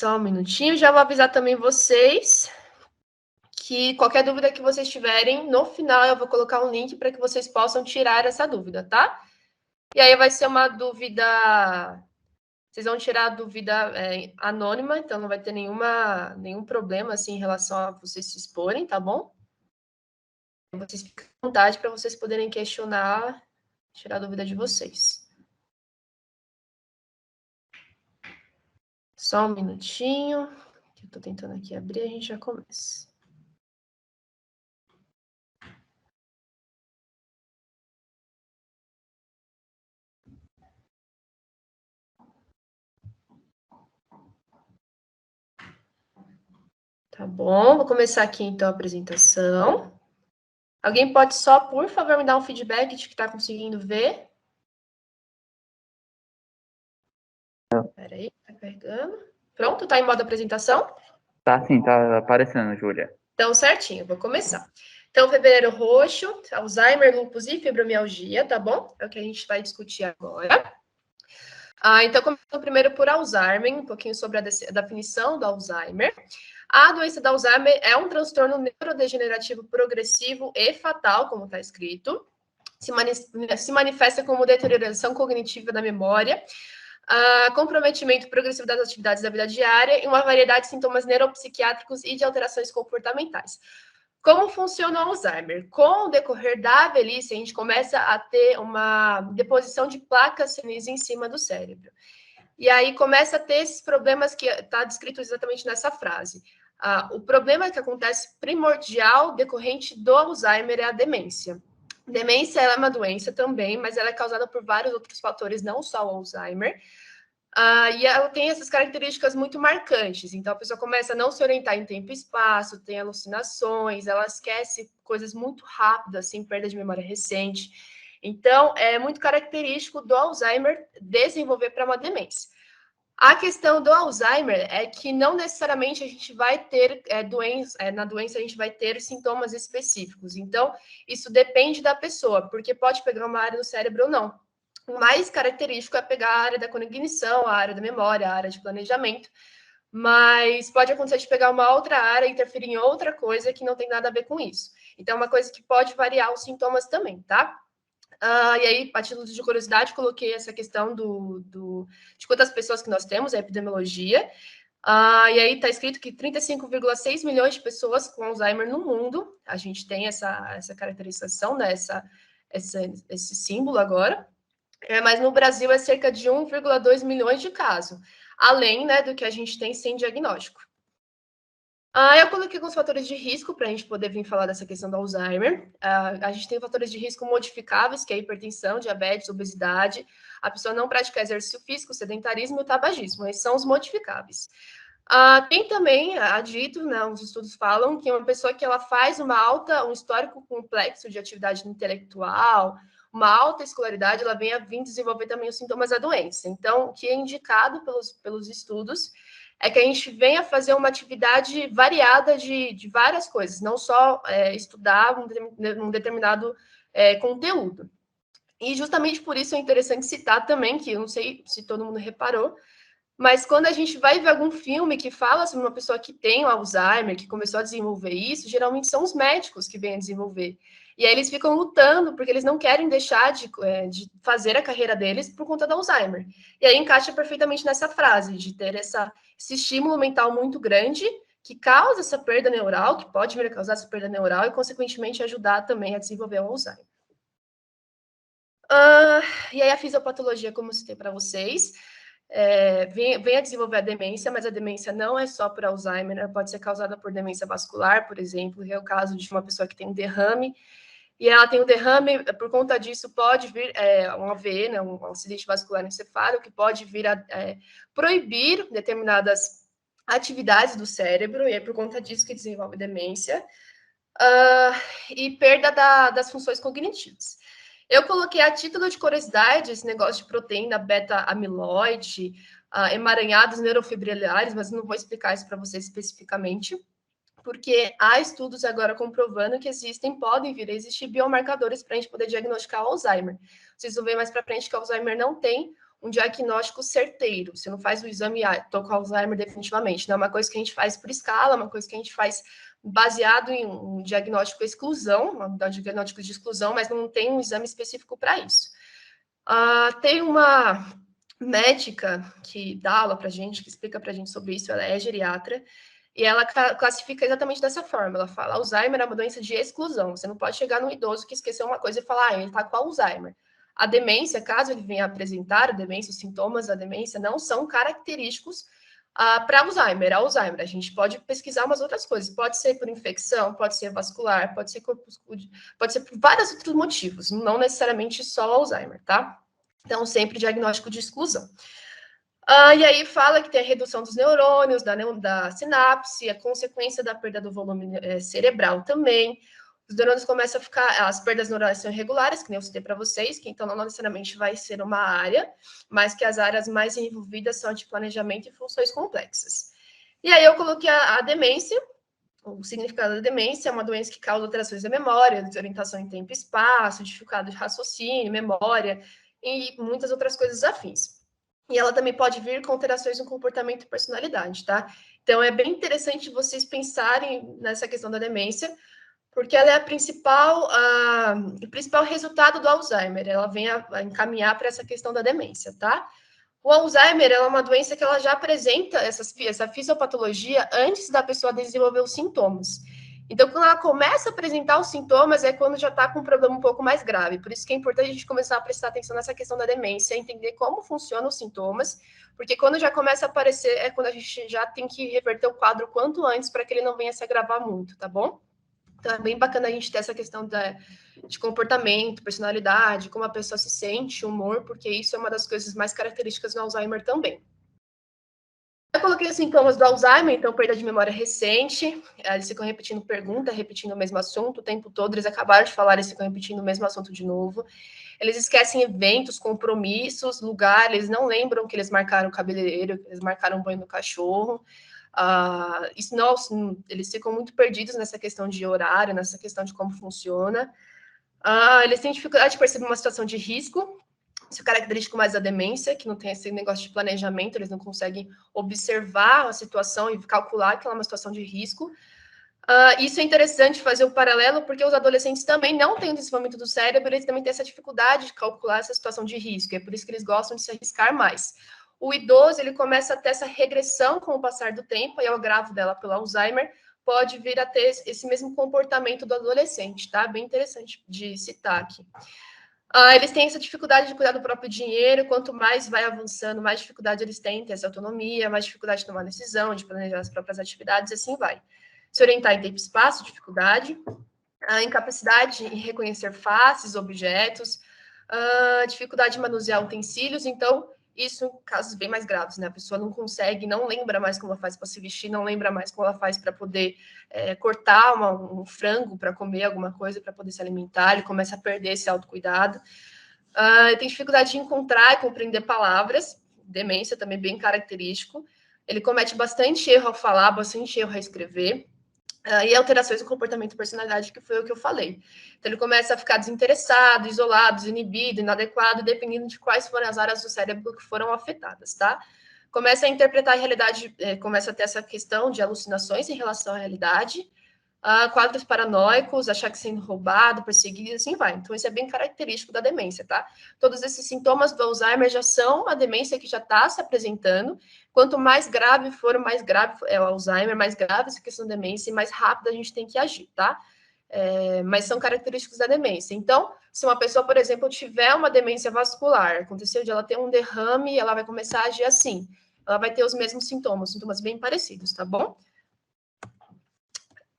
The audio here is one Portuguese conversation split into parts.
Só um minutinho, já vou avisar também vocês que qualquer dúvida que vocês tiverem, no final eu vou colocar um link para que vocês possam tirar essa dúvida, tá? E aí vai ser uma dúvida... Vocês vão tirar a dúvida anônima, então não vai ter nenhum problema assim, em relação a vocês se exporem, tá bom? Vocês ficam à vontade para vocês poderem questionar, tirar a dúvida de vocês. Só um minutinho, que eu estou tentando aqui abrir, a gente já começa. Tá bom, vou começar aqui então a apresentação. Alguém pode só, por favor, me dar um feedback de que está conseguindo ver? Espera aí, tá carregando. Pronto, tá em modo apresentação? Tá sim, tá aparecendo, Júlia. Então, certinho, vou começar. Então, fevereiro roxo, Alzheimer, lúpus e fibromialgia, tá bom? É o que a gente vai discutir agora. Então, começando primeiro por Alzheimer, um pouquinho sobre a definição do Alzheimer. A doença do Alzheimer é um transtorno neurodegenerativo progressivo e fatal, como está escrito. Se manifesta como deterioração cognitiva da memória, comprometimento progressivo das atividades da vida diária e uma variedade de sintomas neuropsiquiátricos e de alterações comportamentais. Como funciona o Alzheimer? Com o decorrer da velhice, a gente começa a ter uma deposição de placas senis em cima do cérebro. E aí começa a ter esses problemas que está descrito exatamente nessa frase. O problema que acontece primordial decorrente do Alzheimer é a demência. Demência é uma doença também, mas ela é causada por vários outros fatores, não só o Alzheimer. E ela tem essas características muito marcantes. Então, a pessoa começa a não se orientar em tempo e espaço, tem alucinações, ela esquece coisas muito rápidas, assim, perda de memória recente. Então, é muito característico do Alzheimer desenvolver para uma demência. A questão do Alzheimer é que não necessariamente a gente vai ter na doença a gente vai ter sintomas específicos. Então, isso depende da pessoa, porque pode pegar uma área do cérebro ou não. O mais característico é pegar a área da cognição, a área da memória, a área de planejamento, mas pode acontecer de pegar uma outra área e interferir em outra coisa que não tem nada a ver com isso. Então, é uma coisa que pode variar os sintomas também, tá? E aí, a título de curiosidade, coloquei essa questão de quantas pessoas que nós temos, a epidemiologia. E aí está escrito que 35,6 milhões de pessoas com Alzheimer no mundo. A gente tem essa caracterização, né? Esse símbolo agora. Mas no Brasil é cerca de 1,2 milhões de casos, além, né, do que a gente tem sem diagnóstico. Eu coloquei alguns fatores de risco para a gente poder vir falar dessa questão do Alzheimer. A gente tem fatores de risco modificáveis, que é a hipertensão, diabetes, obesidade, a pessoa não praticar exercício físico, sedentarismo e o tabagismo. Esses são os modificáveis. Tem também, dito, né, os estudos falam que uma pessoa que ela faz um histórico complexo de atividade intelectual, uma alta escolaridade, ela vem a vir desenvolver também os sintomas da doença. Então, o que é indicado pelos estudos é que a gente venha fazer uma atividade variada de várias coisas, não só estudar um determinado conteúdo. E justamente por isso é interessante citar também, que eu não sei se todo mundo reparou, mas quando a gente vai ver algum filme que fala sobre uma pessoa que tem o Alzheimer, que começou a desenvolver isso, geralmente são os médicos que vêm a desenvolver. E aí eles ficam lutando, porque eles não querem deixar de fazer a carreira deles por conta do Alzheimer. E aí encaixa perfeitamente nessa frase, de ter esse estímulo mental muito grande, que causa essa perda neural, que pode vir a causar essa perda neural, e consequentemente ajudar também a desenvolver o Alzheimer. E aí a fisiopatologia, como eu citei para vocês, vem a desenvolver a demência, mas a demência não é só por Alzheimer, ela pode ser causada por demência vascular, por exemplo, que é o caso de uma pessoa que tem um derrame, e ela tem um derrame, por conta disso pode vir um AVE, né, um acidente vascular encefálico, que pode vir a proibir determinadas atividades do cérebro, e é por conta disso que desenvolve demência, e perda das funções cognitivas. Eu coloquei a título de curiosidade esse negócio de proteína beta-amiloide, emaranhados neurofibrilares, mas não vou explicar isso para vocês especificamente, porque há estudos agora comprovando que podem vir a existir biomarcadores para a gente poder diagnosticar o Alzheimer. Vocês vão ver mais para frente que o Alzheimer não tem um diagnóstico certeiro. Você não faz o exame, estou com Alzheimer definitivamente. Não é uma coisa que a gente faz por escala, uma coisa que a gente faz baseado em um diagnóstico exclusão, um diagnóstico de exclusão, mas não tem um exame específico para isso. Tem uma médica que dá aula para a gente, que explica para a gente sobre isso, ela é geriatra, e ela classifica exatamente dessa forma. Ela fala, Alzheimer é uma doença de exclusão. Você não pode chegar no idoso que esqueceu uma coisa e falar, ele está com Alzheimer. A demência, caso ele venha apresentar a demência, os sintomas da demência não são característicos para Alzheimer. A gente pode pesquisar umas outras coisas. Pode ser por infecção, pode ser vascular, pode ser por vários outros motivos, não necessariamente só Alzheimer, tá? Então, sempre diagnóstico de exclusão. E aí fala que tem a redução dos neurônios, da sinapse, a consequência da perda do volume cerebral também. Os neurônios começam a ficar, as perdas neurais são irregulares, que nem eu citei para vocês, que então não necessariamente vai ser uma área, mas que as áreas mais envolvidas são de planejamento e funções complexas. E aí eu coloquei a demência. O significado da demência é uma doença que causa alterações da memória, desorientação em tempo e espaço, dificuldade de raciocínio, memória e muitas outras coisas afins. E ela também pode vir com alterações no comportamento e personalidade, tá? Então, é bem interessante vocês pensarem nessa questão da demência, porque ela é o principal resultado do Alzheimer. Ela vem a encaminhar para essa questão da demência, tá? O Alzheimer é uma doença que ela já apresenta essa fisiopatologia antes da pessoa desenvolver os sintomas. Então, quando ela começa a apresentar os sintomas, é quando já está com um problema um pouco mais grave. Por isso que é importante a gente começar a prestar atenção nessa questão da demência, entender como funcionam os sintomas, porque quando já começa a aparecer, é quando a gente já tem que reverter o quadro quanto antes para que ele não venha se agravar muito, tá bom? Então, é bem bacana a gente ter essa questão de comportamento, personalidade, como a pessoa se sente, humor, porque isso é uma das coisas mais características do Alzheimer também. Eu coloquei os sintomas do Alzheimer, então perda de memória recente, eles ficam repetindo pergunta, repetindo o mesmo assunto o tempo todo, eles acabaram de falar, eles ficam repetindo o mesmo assunto de novo. Eles esquecem eventos, compromissos, lugares, eles não lembram que eles marcaram o cabeleireiro, que eles marcaram o banho do cachorro. Eles ficam muito perdidos nessa questão de horário, nessa questão de como funciona. Eles têm dificuldade de perceber uma situação de risco. Isso é característico mais da demência, que não tem esse negócio de planejamento, eles não conseguem observar a situação e calcular que ela é uma situação de risco. Isso é interessante fazer o paralelo, porque os adolescentes também não têm o desenvolvimento do cérebro, eles também têm essa dificuldade de calcular essa situação de risco, é por isso que eles gostam de se arriscar mais. O idoso, ele começa a ter essa regressão com o passar do tempo, e o agravo dela pelo Alzheimer pode vir a ter esse mesmo comportamento do adolescente, tá? Bem interessante de citar aqui. Eles têm essa dificuldade de cuidar do próprio dinheiro, quanto mais vai avançando, mais dificuldade eles têm em ter essa autonomia, mais dificuldade de tomar decisão, de planejar as próprias atividades, e assim vai. Se orientar em tempo e espaço, dificuldade. A incapacidade em reconhecer faces, objetos, dificuldade de manusear utensílios, então, isso em casos bem mais graves, né? A pessoa não consegue, não lembra mais como ela faz para se vestir, não lembra mais como ela faz para poder cortar um frango para comer alguma coisa, para poder se alimentar, ele começa a perder esse autocuidado. Tem dificuldade de encontrar e compreender palavras, demência também bem característico. Ele comete bastante erro ao falar, bastante erro ao escrever. E alterações no comportamento e personalidade, que foi o que eu falei. Então, ele começa a ficar desinteressado, isolado, desinibido, inadequado, dependendo de quais foram as áreas do cérebro que foram afetadas, tá? Começa a interpretar a realidade, começa a ter essa questão de alucinações em relação à realidade, quadros paranoicos, achar que sendo roubado, perseguido, assim vai. Então, isso é bem característico da demência, tá? Todos esses sintomas do Alzheimer já são a demência que já está se apresentando. Quanto mais grave for, mais grave é o Alzheimer, mais grave essa questão da demência e mais rápido a gente tem que agir, tá? Mas são característicos da demência. Então, se uma pessoa, por exemplo, tiver uma demência vascular, aconteceu de ela ter um derrame, ela vai começar a agir assim. Ela vai ter os mesmos sintomas bem parecidos, tá bom?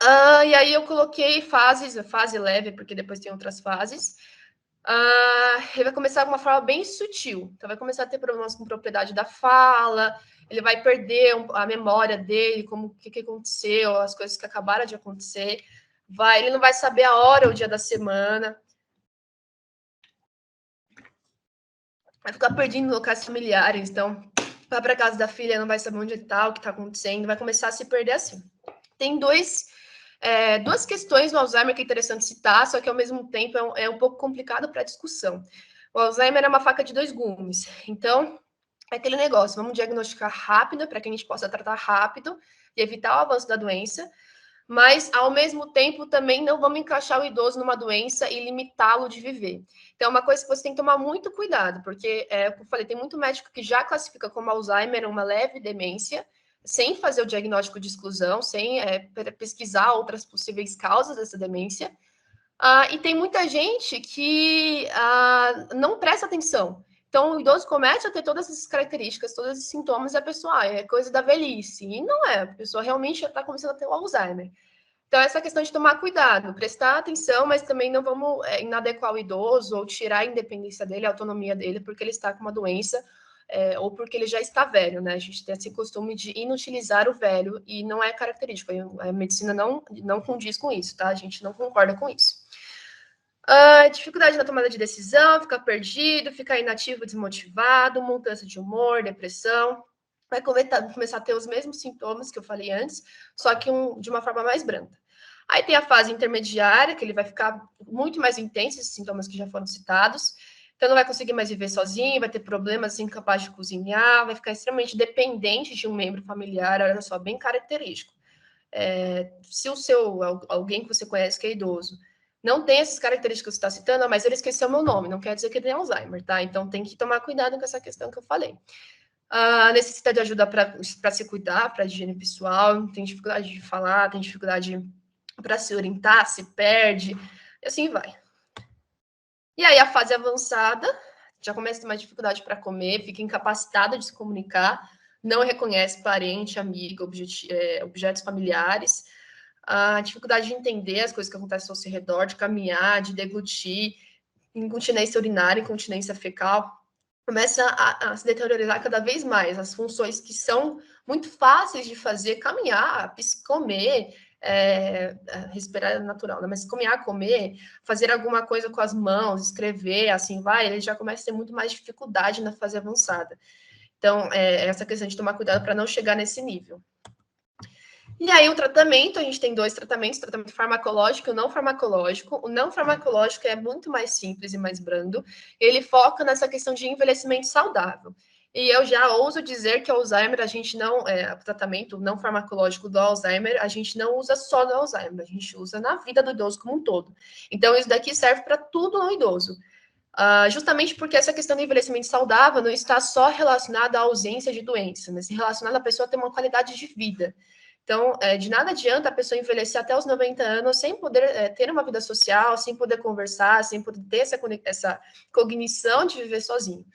E aí eu coloquei fases, a fase leve, porque depois tem outras fases. Ele vai começar de uma forma bem sutil. Então, vai começar a ter problemas com propriedade da fala, ele vai perder a memória dele, como o que aconteceu, as coisas que acabaram de acontecer. Ele não vai saber a hora, o dia da semana. Vai ficar perdido em locais familiares. Então, vai para casa da filha, não vai saber onde está, o que está acontecendo, vai começar a se perder assim. Tem duas questões no Alzheimer que é interessante citar, só que ao mesmo tempo é um pouco complicado para discussão. O Alzheimer é uma faca de dois gumes. Então, é aquele negócio, vamos diagnosticar rápido, para que a gente possa tratar rápido e evitar o avanço da doença, mas, ao mesmo tempo, também não vamos encaixar o idoso numa doença e limitá-lo de viver. Então, é uma coisa que você tem que tomar muito cuidado, porque, como eu falei, tem muito médico que já classifica como Alzheimer uma leve demência, sem fazer o diagnóstico de exclusão, sem pesquisar outras possíveis causas dessa demência. E tem muita gente que não presta atenção. Então, o idoso começa a ter todas essas características, todos esses sintomas, e a pessoa, é coisa da velhice. E não é, a pessoa realmente já está começando a ter o Alzheimer. Então, essa questão de tomar cuidado, prestar atenção, mas também não vamos inadequar o idoso ou tirar a independência dele, a autonomia dele, porque ele está com uma doença ou porque ele já está velho, né? A gente tem esse costume de inutilizar o velho e não é característico. A medicina não condiz com isso, tá? A gente não concorda com isso. Dificuldade na tomada de decisão, ficar perdido, ficar inativo, desmotivado, mudança de humor, depressão. Vai começar a ter os mesmos sintomas que eu falei antes, só que de uma forma mais branda. Aí tem a fase intermediária, que ele vai ficar muito mais intenso, esses sintomas que já foram citados. Então, não vai conseguir mais viver sozinho, vai ter problemas, incapaz de cozinhar, vai ficar extremamente dependente de um membro familiar, olha só, bem característico. Se alguém que você conhece que é idoso não tem essas características que você está citando, mas ele esqueceu meu nome, não quer dizer que ele tem Alzheimer, tá? Então, tem que tomar cuidado com essa questão que eu falei. Necessita de ajuda para se cuidar, para higiene pessoal, tem dificuldade de falar, tem dificuldade para se orientar, se perde, e assim vai. E aí, a fase avançada, já começa a ter mais dificuldade para comer, fica incapacitada de se comunicar, não reconhece parente, amigo, objetos familiares, a dificuldade de entender as coisas que acontecem ao seu redor, de caminhar, de deglutir, incontinência urinária, incontinência fecal, começa a se deteriorar cada vez mais. As funções que são muito fáceis de fazer, caminhar, comer, respirar é natural, né? Mas caminhar, comer, fazer alguma coisa com as mãos, escrever, assim vai, ele já começa a ter muito mais dificuldade na fase avançada. Então, essa questão de tomar cuidado para não chegar nesse nível. E aí, o tratamento, a gente tem dois tratamentos, tratamento farmacológico e o não farmacológico. O não farmacológico é muito mais simples e mais brando. Ele foca nessa questão de envelhecimento saudável. E eu já ouso dizer que o Alzheimer, a gente não, o tratamento não farmacológico do Alzheimer, a gente não usa só no Alzheimer, a gente usa na vida do idoso como um todo. Então, isso daqui serve para tudo no idoso. Justamente porque essa questão do envelhecimento saudável não está só relacionada à ausência de doença, mas relacionada à pessoa ter uma qualidade de vida. Então, de nada adianta a pessoa envelhecer até os 90 anos sem poder ter uma vida social, sem poder conversar, sem poder ter essa cognição de viver sozinho.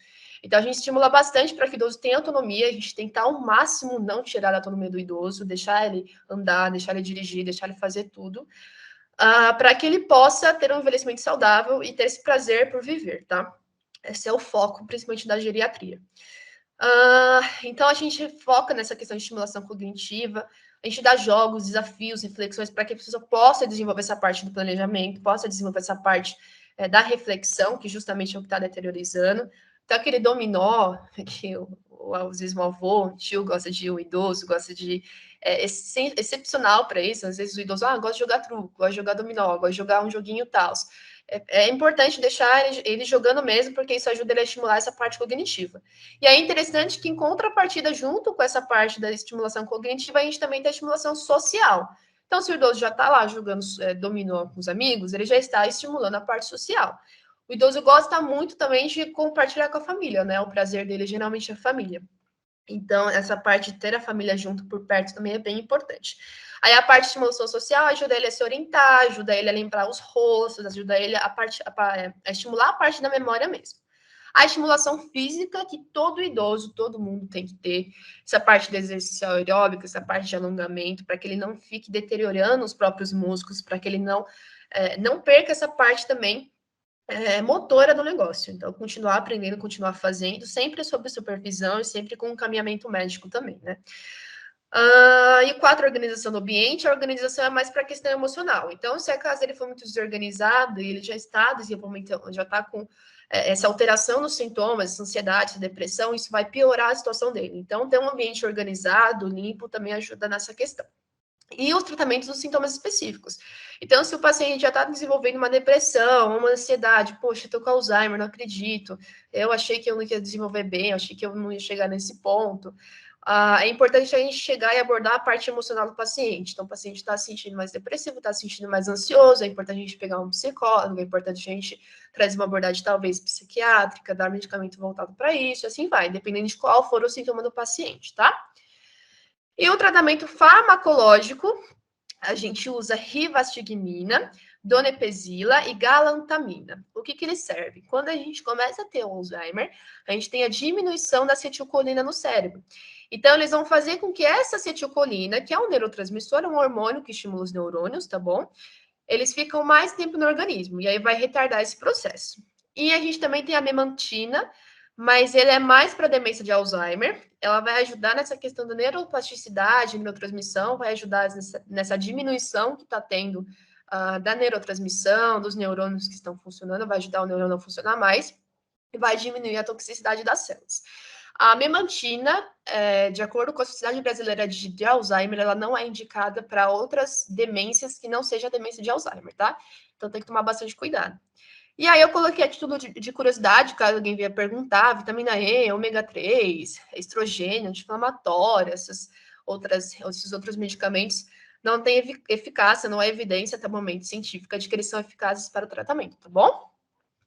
Então, a gente estimula bastante para que o idoso tenha autonomia, a gente tentar ao máximo não tirar a autonomia do idoso, deixar ele andar, deixar ele dirigir, deixar ele fazer tudo, para que ele possa ter um envelhecimento saudável e ter esse prazer por viver, tá? Esse é o foco, principalmente da geriatria. Então, a gente foca nessa questão de estimulação cognitiva, a gente dá jogos, desafios, reflexões para que a pessoa possa desenvolver essa parte do planejamento, possa desenvolver essa parte da reflexão, que justamente é o que está deteriorizando. Então, aquele dominó, que às vezes o avô, o tio gosta de, o idoso gosta de, excepcional para isso. Às vezes o idoso gosta de jogar truco, gosta de jogar dominó, gosta de jogar um joguinho tal. É importante deixar ele jogando mesmo, porque isso ajuda ele a estimular essa parte cognitiva. E é interessante que, em contrapartida, junto com essa parte da estimulação cognitiva, a gente também tem a estimulação social. Então, se o idoso já está lá jogando dominó com os amigos, ele já está estimulando a parte social. O idoso gosta muito também de compartilhar com a família, né? O prazer dele geralmente é a família. Então, essa parte de ter a família junto por perto também é bem importante. Aí, a parte de estimulação social ajuda ele a se orientar, ajuda ele a lembrar os rostos, ajuda ele a estimular a parte da memória mesmo. A estimulação física, que todo idoso, todo mundo tem que ter, essa parte de exercício aeróbico, essa parte de alongamento, para que ele não fique deteriorando os próprios músculos, para que ele não perca essa parte também motora do negócio. Então, continuar aprendendo, continuar fazendo, sempre sob supervisão e sempre com um encaminhamento médico também, né? E o 4, organização do ambiente. A organização é mais para a questão emocional. Então, se a casa ele for muito desorganizado e ele já está desenvolvendo, já está com essa alteração nos sintomas, essa ansiedade, essa depressão, isso vai piorar a situação dele. Então, ter um ambiente organizado, limpo, também ajuda nessa questão. e os tratamentos dos sintomas específicos. Então, se o paciente já está desenvolvendo uma depressão, uma ansiedade, poxa, estou com Alzheimer, não acredito, eu achei que eu não ia desenvolver bem, eu achei que eu não ia chegar nesse ponto. É importante a gente chegar e abordar a parte emocional do paciente. Então, o paciente está se sentindo mais depressivo, está se sentindo mais ansioso, é importante a gente pegar um psicólogo, é importante a gente trazer uma abordagem talvez psiquiátrica, dar medicamento voltado para isso, assim vai, dependendo de qual for o sintoma do paciente, tá? E o tratamento farmacológico, a gente usa rivastigmina, donepezila e galantamina. O que ele serve? Quando a gente começa a ter o Alzheimer, a gente tem a diminuição da acetilcolina no cérebro. Então, eles vão fazer com que essa acetilcolina, que é um neurotransmissor, um hormônio que estimula os neurônios, tá bom? Eles ficam mais tempo no organismo, e aí vai retardar esse processo. E a gente também tem a memantina, mas ele é mais para demência de Alzheimer. Ela vai ajudar nessa questão da neuroplasticidade, neurotransmissão, vai ajudar nessa diminuição que está tendo da neurotransmissão, dos neurônios que estão funcionando, vai ajudar o neurônio a funcionar mais e vai diminuir a toxicidade das células. A memantina, de acordo com a Sociedade Brasileira de Alzheimer, ela não é indicada para outras demências que não seja a demência de Alzheimer, tá? Então tem que tomar bastante cuidado. E aí eu coloquei a título de curiosidade, caso alguém vier perguntar, vitamina E, ômega 3, estrogênio, anti-inflamatório, esses outros medicamentos não têm eficácia, não há evidência até o momento científica de que eles são eficazes para o tratamento, tá bom?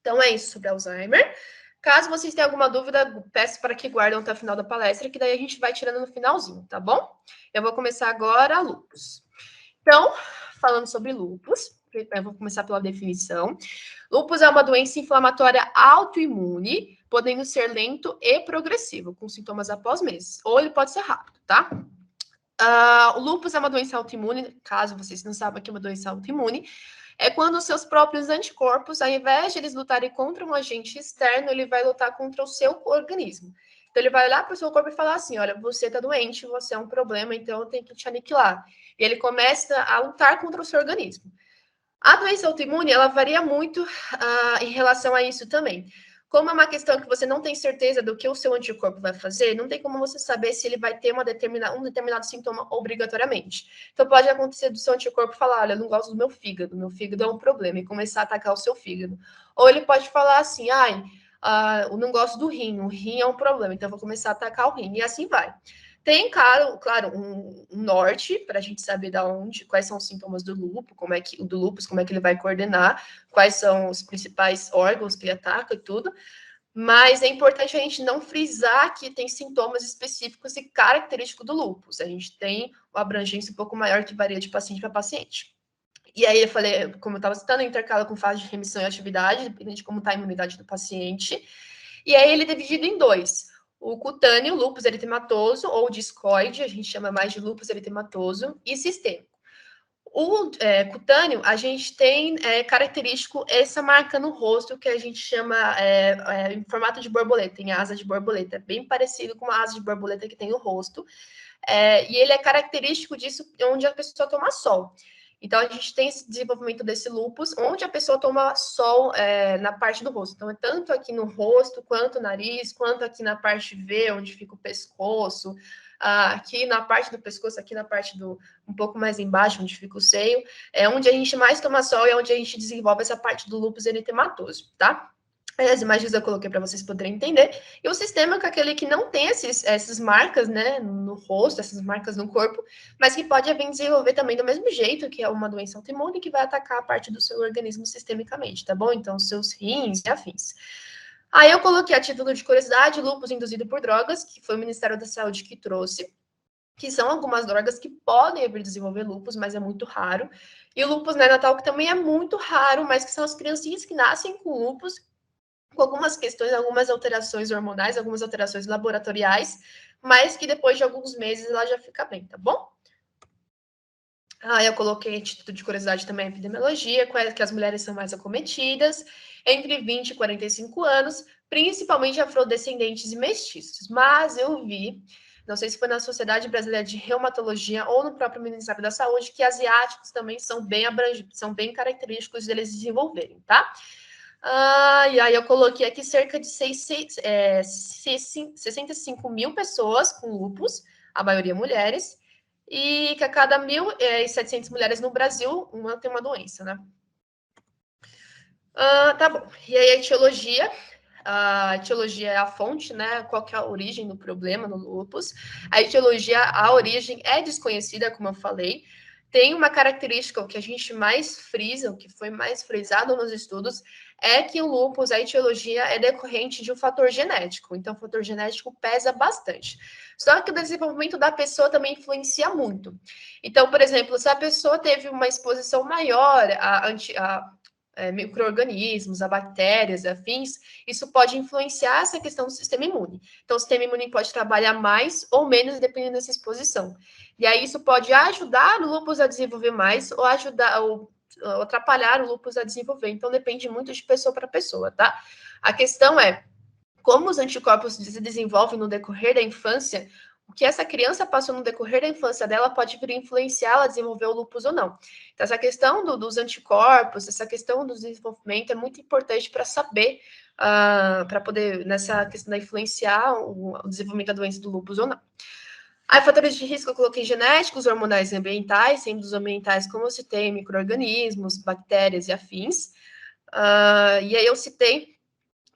Então é isso sobre Alzheimer. Caso vocês tenham alguma dúvida, peço para que guardem até o final da palestra, que daí a gente vai tirando no finalzinho, tá bom? Eu vou começar agora lúpus. Então, falando sobre lúpus, eu vou começar pela definição. Lúpus é uma doença inflamatória autoimune, podendo ser lento e progressivo, com sintomas após meses, ou ele pode ser rápido, tá? O lúpus é uma doença autoimune, caso vocês não saibam que é uma doença autoimune, é quando os seus próprios anticorpos, ao invés de eles lutarem contra um agente externo, ele vai lutar contra o seu organismo. Então, ele vai olhar para o seu corpo e falar assim: olha, você está doente, você é um problema, então eu tenho que te aniquilar. E ele começa a lutar contra o seu organismo. A doença autoimune, ela varia muito em relação a isso também. Como é uma questão que você não tem certeza do que o seu anticorpo vai fazer, não tem como você saber se ele vai ter um determinado sintoma obrigatoriamente. Então, pode acontecer do seu anticorpo falar, olha, eu não gosto do meu fígado é um problema, e começar a atacar o seu fígado. Ou ele pode falar assim, eu não gosto do rim, o rim é um problema, então eu vou começar a atacar o rim, e assim vai. Tem, claro, um norte para a gente saber quais são os sintomas do lúpus, como é que ele vai coordenar, quais são os principais órgãos que ele ataca e tudo. Mas é importante a gente não frisar que tem sintomas específicos e característicos do lúpus. A gente tem uma abrangência um pouco maior que varia de paciente para paciente. E aí eu falei, como eu estava citando, intercala com fase de remissão e atividade, dependendo de como está a imunidade do paciente. E aí ele é dividido em dois. O cutâneo, lúpus eritematoso, ou discoide, a gente chama mais de lúpus eritematoso, e sistêmico. O cutâneo, a gente tem característico essa marca no rosto que a gente chama em formato de borboleta, em asa de borboleta, bem parecido com a asa de borboleta que tem o rosto. E ele é característico disso onde a pessoa toma sol. Então, a gente tem esse desenvolvimento desse lúpus, onde a pessoa toma sol na parte do rosto. Então, é tanto aqui no rosto, quanto no nariz, quanto aqui na parte V, onde fica o pescoço, aqui na parte do pescoço, aqui na parte um pouco mais embaixo, onde fica o seio, é onde a gente mais toma sol e é onde a gente desenvolve essa parte do lúpus eritematoso, tá? As imagens eu coloquei para vocês poderem entender. E o sistêmico é aquele que não tem essas marcas, né, no rosto, essas marcas no corpo, mas que pode vir desenvolver também do mesmo jeito, que é uma doença autoimune que vai atacar a parte do seu organismo sistemicamente, tá bom? Então, seus rins e afins. Aí eu coloquei a título de curiosidade, lúpus induzido por drogas, que foi o Ministério da Saúde que trouxe, que são algumas drogas que podem vir desenvolver lúpus, mas é muito raro. E o lúpus neonatal, que também é muito raro, mas que são as criancinhas que nascem com lúpus, com algumas questões, algumas alterações hormonais, algumas alterações laboratoriais, mas que depois de alguns meses ela já fica bem, tá bom? Eu coloquei em título de curiosidade também a epidemiologia, que as mulheres são mais acometidas, entre 20 e 45 anos, principalmente afrodescendentes e mestiços. Mas eu vi, não sei se foi na Sociedade Brasileira de Reumatologia ou no próprio Ministério da Saúde, que asiáticos também são bem abrangidos, são bem característicos deles desenvolverem, tá? E aí eu coloquei aqui cerca de 65 mil pessoas com lúpus, a maioria mulheres, e que a cada 1.700 mulheres no Brasil, uma tem uma doença, né? Tá bom. E aí a etiologia é a fonte, né? Qual que é a origem do problema no lúpus? A origem é desconhecida, como eu falei. Tem uma característica, o que a gente mais frisa, o que foi mais frisado nos estudos, é que o lúpus, a etiologia, é decorrente de um fator genético. Então, o fator genético pesa bastante. Só que o desenvolvimento da pessoa também influencia muito. Então, por exemplo, se a pessoa teve uma exposição maior a micro-organismos, a bactérias, afins, isso pode influenciar essa questão do sistema imune. Então, o sistema imune pode trabalhar mais ou menos dependendo dessa exposição. E aí, isso pode ajudar o lúpus a desenvolver mais ou ajudar ou atrapalhar o lúpus a desenvolver. Então, depende muito de pessoa para pessoa, tá? A questão é como os anticorpos se desenvolvem no decorrer da infância, o que essa criança passou no decorrer da infância dela pode vir influenciá-la a desenvolver o lúpus ou não. Então, essa questão dos anticorpos, essa questão do desenvolvimento é muito importante para saber, para poder, nessa questão da influenciar o desenvolvimento da doença do lúpus ou não. Aí, fatores de risco eu coloquei genéticos, hormonais e ambientais, sendo os ambientais, como eu citei, micro-organismos, bactérias e afins. E aí eu citei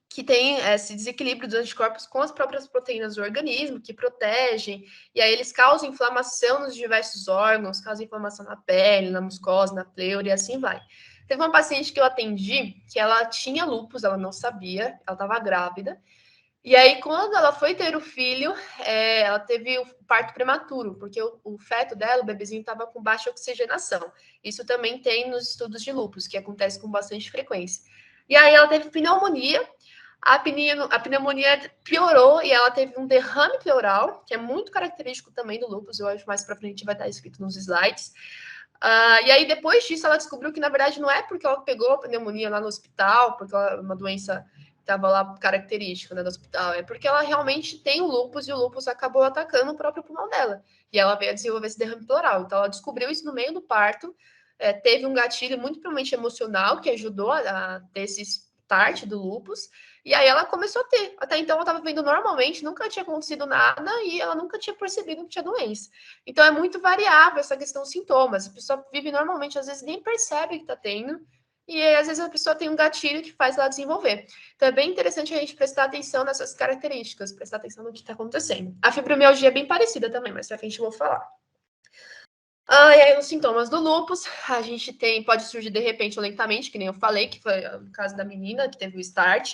que tem esse desequilíbrio dos anticorpos com as próprias proteínas do organismo, que protegem, e aí eles causam inflamação nos diversos órgãos, causam inflamação na pele, na mucosa, na pleura, e assim vai. Teve uma paciente que eu atendi, que ela tinha lúpus, ela não sabia, ela estava grávida, e aí quando ela foi ter o filho, ela teve o parto prematuro, porque o feto dela, o bebezinho, estava com baixa oxigenação. Isso também tem nos estudos de lúpus, que acontece com bastante frequência. E aí ela teve pneumonia, a pneumonia piorou e ela teve um derrame pleural, que é muito característico também do lúpus, eu acho mais para frente vai estar escrito nos slides. E aí, depois disso, ela descobriu que, na verdade, não é porque ela pegou a pneumonia lá no hospital, porque ela, uma doença que estava lá característica, né, do hospital, é porque ela realmente tem o lúpus e o lúpus acabou atacando o próprio pulmão dela. E ela veio a desenvolver esse derrame pleural. Então, ela descobriu isso no meio do parto, teve um gatilho muito provavelmente emocional que ajudou a ter esse start do lúpus, e aí ela começou a ter. Até então ela estava vivendo normalmente, nunca tinha acontecido nada e ela nunca tinha percebido que tinha doença. Então é muito variável essa questão dos sintomas. A pessoa vive normalmente, às vezes nem percebe que está tendo, e aí, às vezes a pessoa tem um gatilho que faz ela desenvolver. Então é bem interessante a gente prestar atenção nessas características, prestar atenção no que está acontecendo. A fibromialgia é bem parecida também, mas pra frente eu vou falar. E aí, os sintomas do lúpus, a gente pode surgir de repente ou lentamente, que nem eu falei, que foi o caso da menina que teve o start,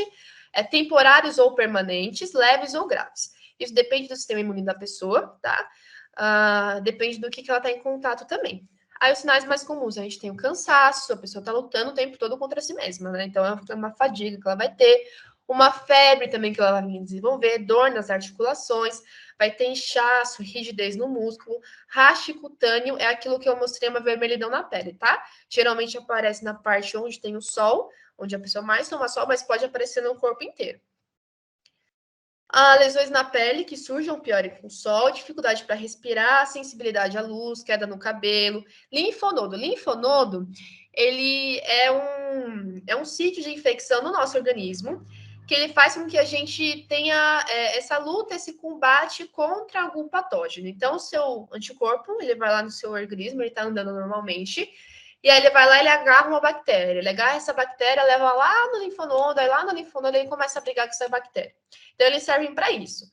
temporários ou permanentes, leves ou graves. Isso depende do sistema imune da pessoa, tá? Depende do que ela está em contato também. Aí, os sinais mais comuns, a gente tem o cansaço, a pessoa está lutando o tempo todo contra si mesma, né? Então, é uma fadiga que ela vai ter, uma febre também que ela vai desenvolver, dor nas articulações, vai ter inchaço, rigidez no músculo, rache cutâneo é aquilo que eu mostrei, uma vermelhidão na pele, tá? Geralmente aparece na parte onde tem o sol, onde a pessoa mais toma sol, mas pode aparecer no corpo inteiro. Lesões na pele que surgem ou piorem com o sol, dificuldade para respirar, sensibilidade à luz, queda no cabelo, linfonodo. Linfonodo, ele é um sítio de infecção no nosso organismo, que ele faz com que a gente tenha essa luta, esse combate contra algum patógeno. Então, o seu anticorpo, ele vai lá no seu organismo, ele está andando normalmente, e aí ele vai lá, ele agarra uma bactéria, ele agarra essa bactéria, leva lá no linfonodo, aí lá no linfonodo ele começa a brigar com essa bactéria. Então, eles servem para isso.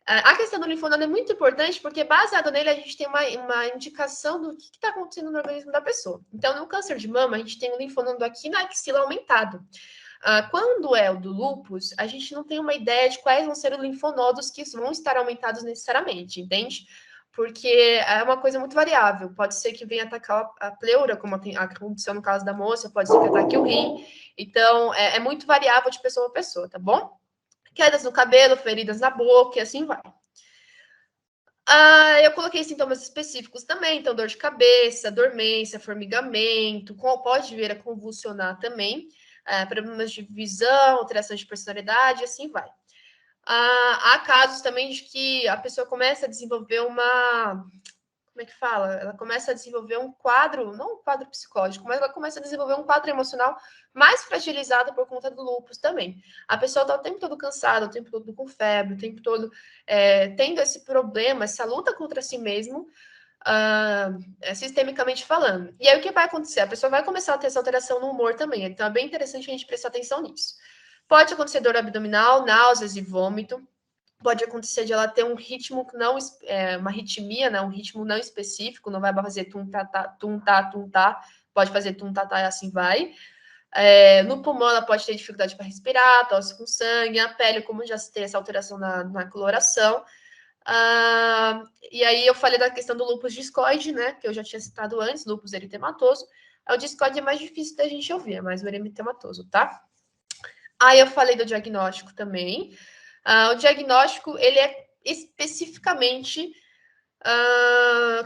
A questão do linfonodo é muito importante porque, baseado nele, a gente tem uma indicação do que está acontecendo no organismo da pessoa. Então, no câncer de mama, a gente tem o linfonodo aqui na axila aumentado. Quando é o do lúpus, a gente não tem uma ideia de quais vão ser os linfonodos que vão estar aumentados necessariamente, entende? Porque é uma coisa muito variável. Pode ser que venha atacar a pleura, como aconteceu no caso da moça, pode ser que ataque o rim. Então, é muito variável de pessoa a pessoa, tá bom? Quedas no cabelo, feridas na boca e assim vai. Eu coloquei sintomas específicos também, então dor de cabeça, dormência, formigamento, pode vir a convulsionar também, problemas de visão, alteração de personalidade, e assim vai. Há casos também de que a pessoa começa a desenvolver como é que fala? Ela começa a desenvolver um quadro, não um quadro psicológico, mas ela começa a desenvolver um quadro emocional mais fragilizado por conta do lúpus também. A pessoa está o tempo todo cansada, o tempo todo com febre, o tempo todo tendo esse problema, essa luta contra si mesmo, sistemicamente falando. E aí, o que vai acontecer? A pessoa vai começar a ter essa alteração no humor também. Então, é bem interessante a gente prestar atenção nisso. Pode acontecer dor abdominal, náuseas e vômito. Pode acontecer de ela ter um ritmo não, uma arritmia, né? Um ritmo não específico, não vai fazer tum-tá, pode fazer tum-tá-tá e assim vai. No pulmão, ela pode ter dificuldade para respirar, tosse com sangue, a pele, como já tem essa alteração na coloração. E aí eu falei da questão do lúpus discoide, né? Que eu já tinha citado antes, lúpus eritematoso. O discoide é mais difícil da gente ouvir, é mais o eritematoso, tá? Aí eu falei do diagnóstico também. O diagnóstico, ele é especificamente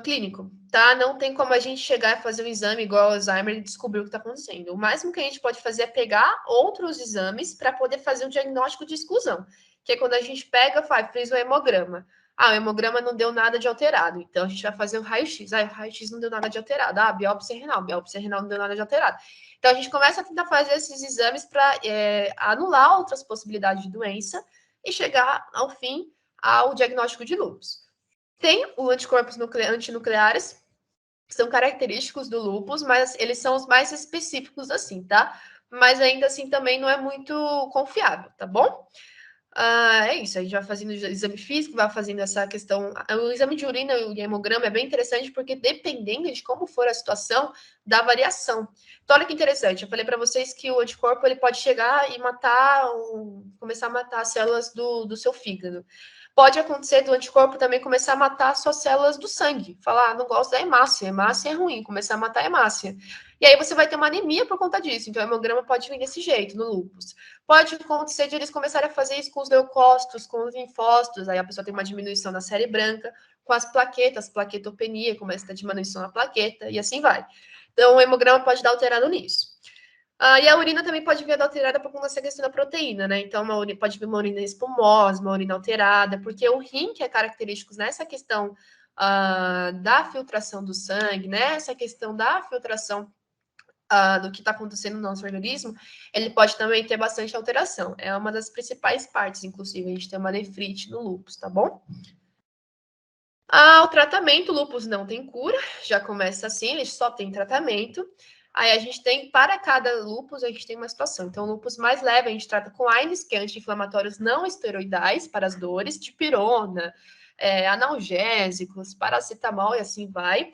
clínico, tá? Não tem como a gente chegar e fazer um exame igual ao Alzheimer e descobrir o que está acontecendo. O máximo que a gente pode fazer é pegar outros exames para poder fazer um diagnóstico de exclusão, que é quando a gente pega, fez o hemograma. O hemograma não deu nada de alterado, então a gente vai fazer o raio-x. O raio-x não deu nada de alterado. Biópsia renal não deu nada de alterado. Então a gente começa a tentar fazer esses exames para anular outras possibilidades de doença e chegar, ao fim, ao diagnóstico de lúpus. Tem os anticorpos antinucleares, que são característicos do lúpus, mas eles são os mais específicos assim, tá? Mas ainda assim também não é muito confiável, tá bom? É isso, a gente vai fazendo o exame físico, vai fazendo essa questão. O exame de urina e o hemograma é bem interessante, porque dependendo de como for a situação, dá variação. Então, olha que interessante, eu falei para vocês que o anticorpo ele pode chegar e começar a matar as células do seu fígado. Pode acontecer do anticorpo também começar a matar suas células do sangue. Falar, não gosto da hemácia é ruim, começar a matar a hemácia. E aí você vai ter uma anemia por conta disso. Então, o hemograma pode vir desse jeito, no lúpus. Pode acontecer de eles começarem a fazer isso com os leucócitos, com os linfócitos, aí a pessoa tem uma diminuição na série branca, com as plaquetas, plaquetopenia, começa a ter diminuição na plaqueta, e assim vai. Então, o hemograma pode dar alterado nisso. E a urina também pode vir alterada por conta dessa questão da proteína, né? Então, pode vir uma urina espumosa, uma urina alterada, porque o rim, que é característico nessa questão da filtração do sangue, né? Essa questão da filtração do que está acontecendo no nosso organismo, ele pode também ter bastante alteração. É uma das principais partes, inclusive, a gente tem uma nefrite no lúpus, tá bom? O tratamento, o lúpus não tem cura, já começa assim, ele só tem tratamento. Aí a gente tem, para cada lúpus, a gente tem uma situação. Então, o lúpus mais leve, a gente trata com AINES, que é anti-inflamatórios não esteroidais para as dores, dipirona, analgésicos, paracetamol e assim vai.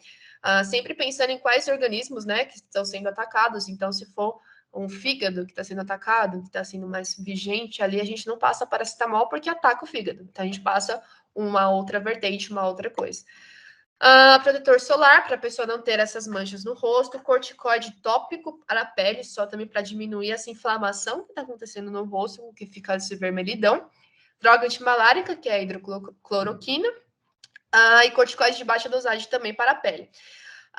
Sempre pensando em quais organismos, né, que estão sendo atacados. Então, se for um fígado que está sendo atacado, que está sendo mais vigente ali, a gente não passa paracetamol porque ataca o fígado. Então, a gente passa uma outra vertente, uma outra coisa. Protetor solar, para a pessoa não ter essas manchas no rosto. Corticoide tópico para a pele, só também para diminuir essa inflamação que está acontecendo no rosto, que fica esse vermelhidão. Droga antimalárica, que é a hidrocloroquina. E corticoide de baixa dosagem também para a pele.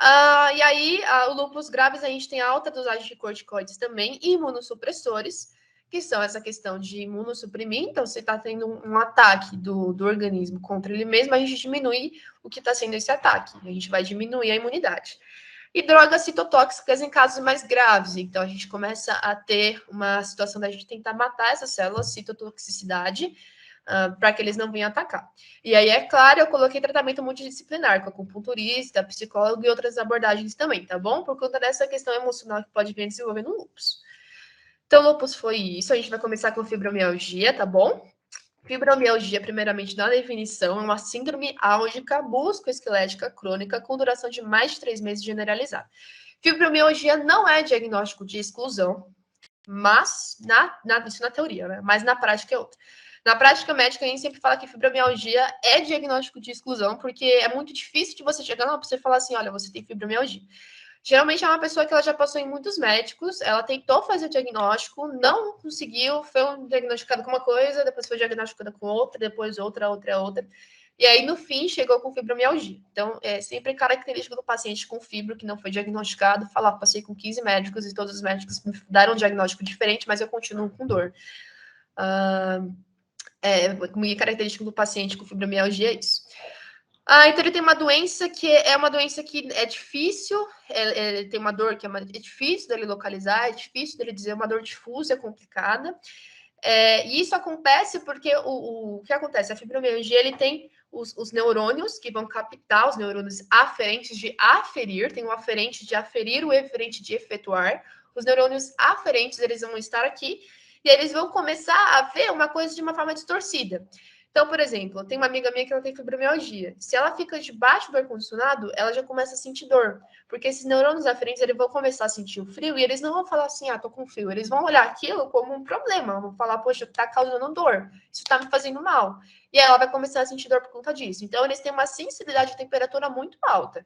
E aí, o lúpus graves, a gente tem alta dosagem de corticoides também, e imunossupressores, que são essa questão de imunossuprimir. Então, se está tendo um ataque do organismo contra ele mesmo, a gente diminui o que está sendo esse ataque. A gente vai diminuir a imunidade. E drogas citotóxicas em casos mais graves. Então, a gente começa a ter uma situação da gente tentar matar essas células, citotoxicidade, para que eles não venham atacar. E aí, é claro, eu coloquei tratamento multidisciplinar, com acupunturista, psicólogo e outras abordagens também, tá bom? Por conta dessa questão emocional que pode vir desenvolvendo no lúpus. Então, lúpus foi isso. A gente vai começar com fibromialgia, tá bom? Fibromialgia, primeiramente, na definição, é uma síndrome álgica musculoesquelética crônica com duração de mais de 3 meses generalizada. Fibromialgia não é diagnóstico de exclusão, mas isso na teoria, né? Mas na prática é outra. Na prática médica, a gente sempre fala que fibromialgia é diagnóstico de exclusão, porque é muito difícil de você chegar na pessoa e falar assim, olha, você tem fibromialgia. Geralmente é uma pessoa que ela já passou em muitos médicos, ela tentou fazer o diagnóstico, não conseguiu, foi diagnosticada com uma coisa, depois foi diagnosticada com outra, depois outra. E aí, no fim, chegou com fibromialgia. Então, é sempre característico do paciente com fibro que não foi diagnosticado, falar, passei com 15 médicos e todos os médicos me deram um diagnóstico diferente, mas eu continuo com dor. Característico do paciente com fibromialgia é isso. Então ele tem uma doença que é uma doença que é difícil, ele tem uma dor que é difícil dele localizar, é difícil dele dizer, uma dor difusa, é complicada. E isso acontece porque o que acontece? A fibromialgia, ele tem os neurônios que vão captar, os neurônios aferentes de aferir, tem o aferente de aferir, o eferente de efetuar. Os neurônios aferentes, eles vão estar aqui e eles vão começar a ver uma coisa de uma forma distorcida. Então, por exemplo, tem uma amiga minha que ela tem fibromialgia. Se ela fica debaixo do ar-condicionado, ela já começa a sentir dor. Porque esses neurônios aferentes, eles vão começar a sentir o frio e eles não vão falar assim, tô com frio. Eles vão olhar aquilo como um problema. Vão falar, poxa, tá causando dor. Isso tá me fazendo mal. E aí ela vai começar a sentir dor por conta disso. Então, eles têm uma sensibilidade de temperatura muito alta.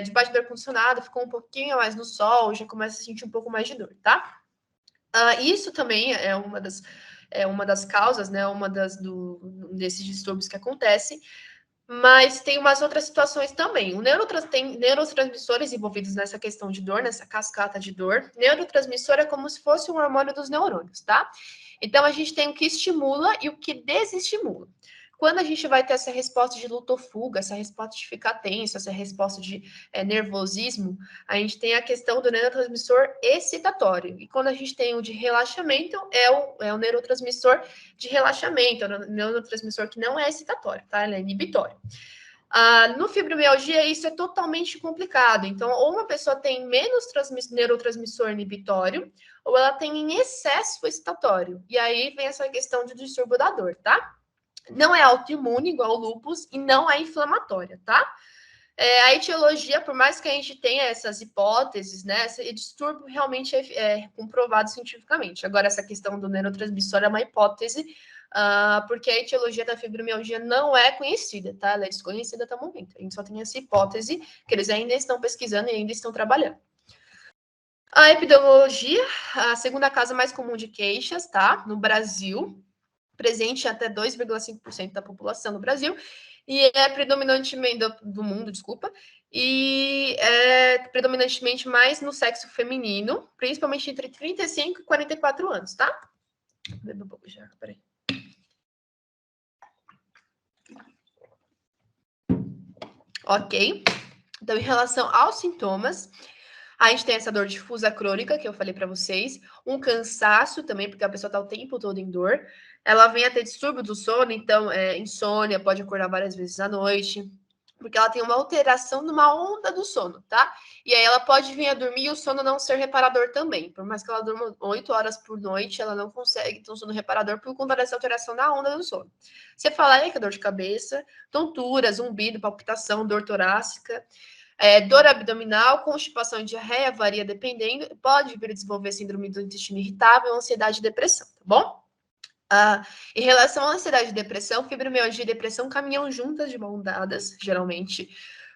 Debaixo do ar-condicionado, ficou um pouquinho mais no sol, já começa a sentir um pouco mais de dor, tá? Isso também é uma das causas, né? Desses distúrbios que acontecem. Mas tem umas outras situações também. Tem neurotransmissores envolvidos nessa questão de dor, nessa cascata de dor. Neurotransmissor é como se fosse um hormônio dos neurônios, tá? Então, a gente tem o que estimula e o que desestimula. Quando a gente vai ter essa resposta de luta ou fuga, essa resposta de ficar tenso, essa resposta de nervosismo, a gente tem a questão do neurotransmissor excitatório. E quando a gente tem o de relaxamento, é o neurotransmissor de relaxamento, é o neurotransmissor que não é excitatório, tá? Ele é inibitório. No fibromialgia, isso é totalmente complicado. Então, ou uma pessoa tem menos neurotransmissor inibitório, ou ela tem em excesso excitatório. E aí vem essa questão de distúrbio da dor, tá? Não é autoimune, igual o lúpus, e não é inflamatória, tá? A etiologia, por mais que a gente tenha essas hipóteses, né, esse distúrbio realmente é comprovado cientificamente. Agora, essa questão do neurotransmissor é uma hipótese, porque a etiologia da fibromialgia não é conhecida, tá? Ela é desconhecida até o momento. A gente só tem essa hipótese que eles ainda estão pesquisando e ainda estão trabalhando. A epidemiologia, a segunda causa mais comum de queixas, tá? No Brasil, presente em até 2,5% da população no Brasil, e é predominantemente do mundo, desculpa, e é predominantemente mais no sexo feminino, principalmente entre 35 e 44 anos, tá? Bebe um pouco já, peraí. Ok. Então, em relação aos sintomas, a gente tem essa dor difusa crônica, que eu falei para vocês, um cansaço também, porque a pessoa está o tempo todo em dor. Ela vem a ter distúrbio do sono, então, insônia, pode acordar várias vezes à noite, porque ela tem uma alteração numa onda do sono, tá? E aí ela pode vir a dormir e o sono não ser reparador também. Por mais que ela durma 8 horas por noite, ela não consegue ter um sono reparador por conta dessa alteração na onda do sono. Você fala aí que é dor de cabeça, tontura, zumbido, palpitação, dor torácica, dor abdominal, constipação e diarreia, varia dependendo, pode vir a desenvolver síndrome do intestino irritável, ansiedade e depressão, tá bom? Em relação à ansiedade e depressão, fibromialgia e depressão caminham juntas de mãos dadas, geralmente,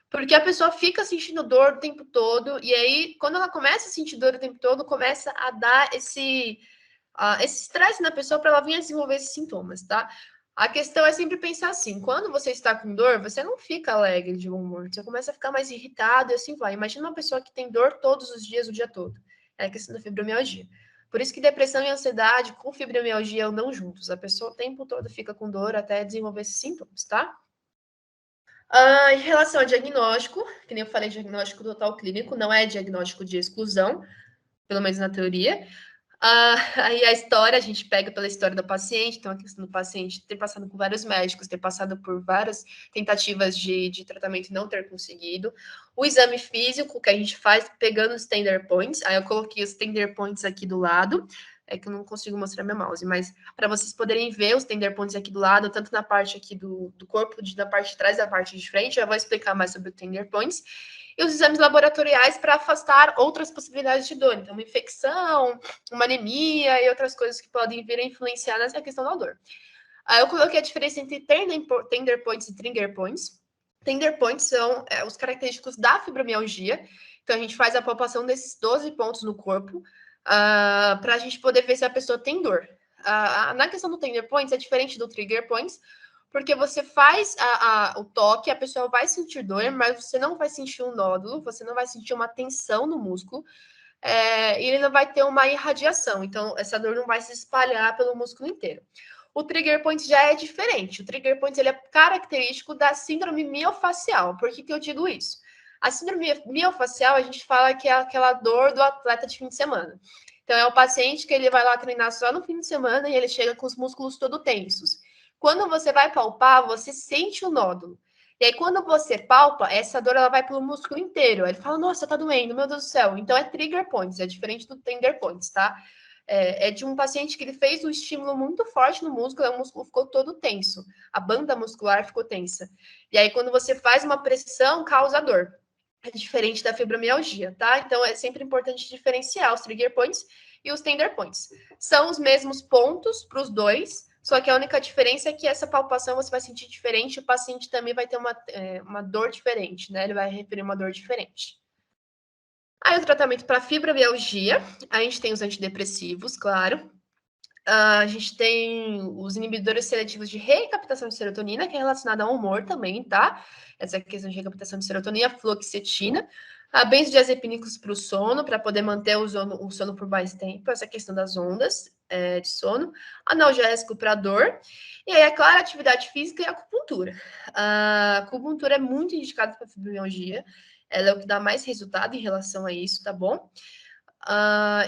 porque a pessoa fica sentindo dor o tempo todo, e aí, quando ela começa a sentir dor o tempo todo, começa a dar esse estresse na pessoa para ela vir a desenvolver esses sintomas, tá? A questão é sempre pensar assim, quando você está com dor, você não fica alegre de bom humor, você começa a ficar mais irritado e assim vai. Imagina uma pessoa que tem dor todos os dias, o dia todo. É a questão da fibromialgia. Por isso que depressão e ansiedade com fibromialgia andam juntos. A pessoa o tempo todo fica com dor até desenvolver esses sintomas, tá? Em relação ao diagnóstico, que nem eu falei, diagnóstico total clínico não é diagnóstico de exclusão, pelo menos na teoria. Aí a história, a gente pega pela história do paciente, então a questão do paciente ter passado por vários médicos, ter passado por várias tentativas de tratamento e não ter conseguido. O exame físico que a gente faz pegando os tender points, aí eu coloquei os tender points aqui do lado, é que eu não consigo mostrar meu mouse, mas para vocês poderem ver os tender points aqui do lado, tanto na parte aqui do corpo, na parte de trás da parte de frente, eu vou explicar mais sobre o tender points. E os exames laboratoriais para afastar outras possibilidades de dor. Então, uma infecção, uma anemia e outras coisas que podem vir a influenciar nessa questão da dor. Aí eu coloquei a diferença entre tender points e trigger points. Tender points são os característicos da fibromialgia. Então, a gente faz a palpação desses 12 pontos no corpo para a gente poder ver se a pessoa tem dor. Na questão do tender points, é diferente do trigger points, porque você faz o toque, a pessoa vai sentir dor, mas você não vai sentir um nódulo, você não vai sentir uma tensão no músculo, e ele não vai ter uma irradiação. Então, essa dor não vai se espalhar pelo músculo inteiro. O trigger point já é diferente. O trigger point ele é característico da síndrome miofacial. Por que eu digo isso? A síndrome miofacial, a gente fala que é aquela dor do atleta de fim de semana. Então, é o paciente que ele vai lá treinar só no fim de semana e ele chega com os músculos todo tensos. Quando você vai palpar, você sente o nódulo. E aí, quando você palpa, essa dor ela vai pelo músculo inteiro. Aí ele fala, nossa, tá doendo, meu Deus do céu. Então, é trigger points, é diferente do tender points, tá? É de um paciente que ele fez um estímulo muito forte no músculo, e o músculo ficou todo tenso. A banda muscular ficou tensa. E aí, quando você faz uma pressão, causa dor. É diferente da fibromialgia, tá? Então, é sempre importante diferenciar os trigger points e os tender points. São os mesmos pontos para os dois, só que a única diferença é que essa palpação você vai sentir diferente, o paciente também vai ter uma dor diferente, né? Ele vai referir uma dor diferente. Aí o tratamento para fibromialgia, a gente tem os antidepressivos, claro. A gente tem os inibidores seletivos de recaptação de serotonina, que é relacionado ao humor também, tá? Essa questão de recaptação de serotonina, fluoxetina. Benzodiazepínicos para o sono, para poder manter o sono por mais tempo, essa questão das ondas de sono. Analgésico para dor. E aí, é claro, a atividade física e a acupuntura. A acupuntura é muito indicada para fibromialgia. Ela é o que dá mais resultado em relação a isso, tá bom?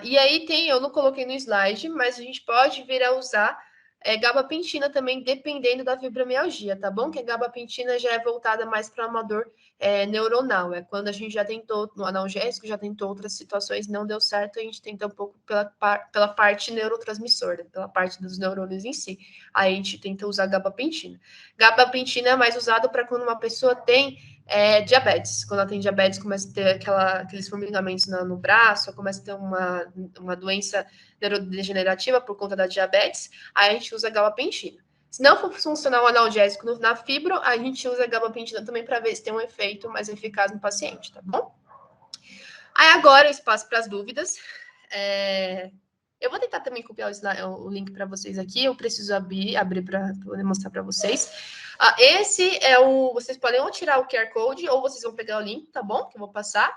E aí eu não coloquei no slide, mas a gente pode vir a usar gabapentina também, dependendo da fibromialgia, tá bom? Que a gabapentina já é voltada mais para uma dor neuronal. É quando a gente já tentou no analgésico, já tentou outras situações, não deu certo, a gente tenta um pouco pela parte neurotransmissora, pela parte dos neurônios em si. Aí a gente tenta usar gabapentina. Gabapentina é mais usado para quando uma pessoa tem diabetes. Quando ela tem diabetes, começa a ter aqueles formigamentos no braço, começa a ter uma doença neurodegenerativa por conta da diabetes, aí a gente usa gabapentina. Se não for funcionar o analgésico na fibro, a gente usa a gabapentina também para ver se tem um efeito mais eficaz no paciente, tá bom? Aí agora eu espaço para as dúvidas. Eu vou tentar também copiar o link para vocês aqui. Eu preciso abrir para poder mostrar para vocês. Esse é vocês podem ou tirar o QR Code ou vocês vão pegar o link, tá bom? Que eu vou passar.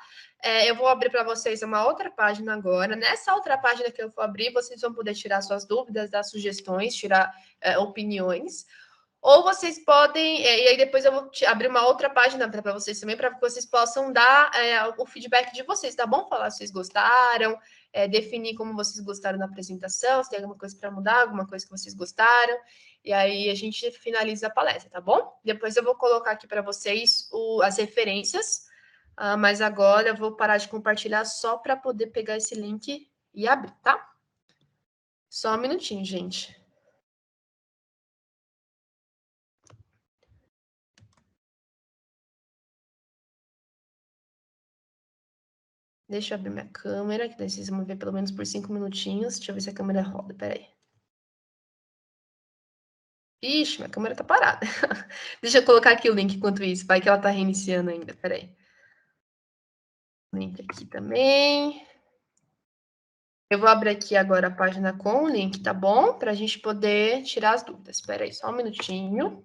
Eu vou abrir para vocês uma outra página agora. Nessa outra página que eu vou abrir, vocês vão poder tirar suas dúvidas, dar sugestões, tirar opiniões. Ou vocês podem, e aí depois eu vou abrir uma outra página para vocês também, para que vocês possam dar o feedback de vocês, tá bom? Falar se vocês gostaram, definir como vocês gostaram da apresentação, se tem alguma coisa para mudar, alguma coisa que vocês gostaram. E aí a gente finaliza a palestra, tá bom? Depois eu vou colocar aqui para vocês as referências, mas agora eu vou parar de compartilhar só para poder pegar esse link e abrir, tá? Só um minutinho, gente. Deixa eu abrir minha câmera, que daí vocês vão ver pelo menos por 5 minutinhos. Deixa eu ver se a câmera roda, peraí. Ixi, minha câmera tá parada. Deixa eu colocar aqui o link enquanto isso, vai que ela tá reiniciando ainda, peraí. Link aqui também. Eu vou abrir aqui agora a página com o link, tá bom? Pra gente poder tirar as dúvidas. Peraí, só um minutinho.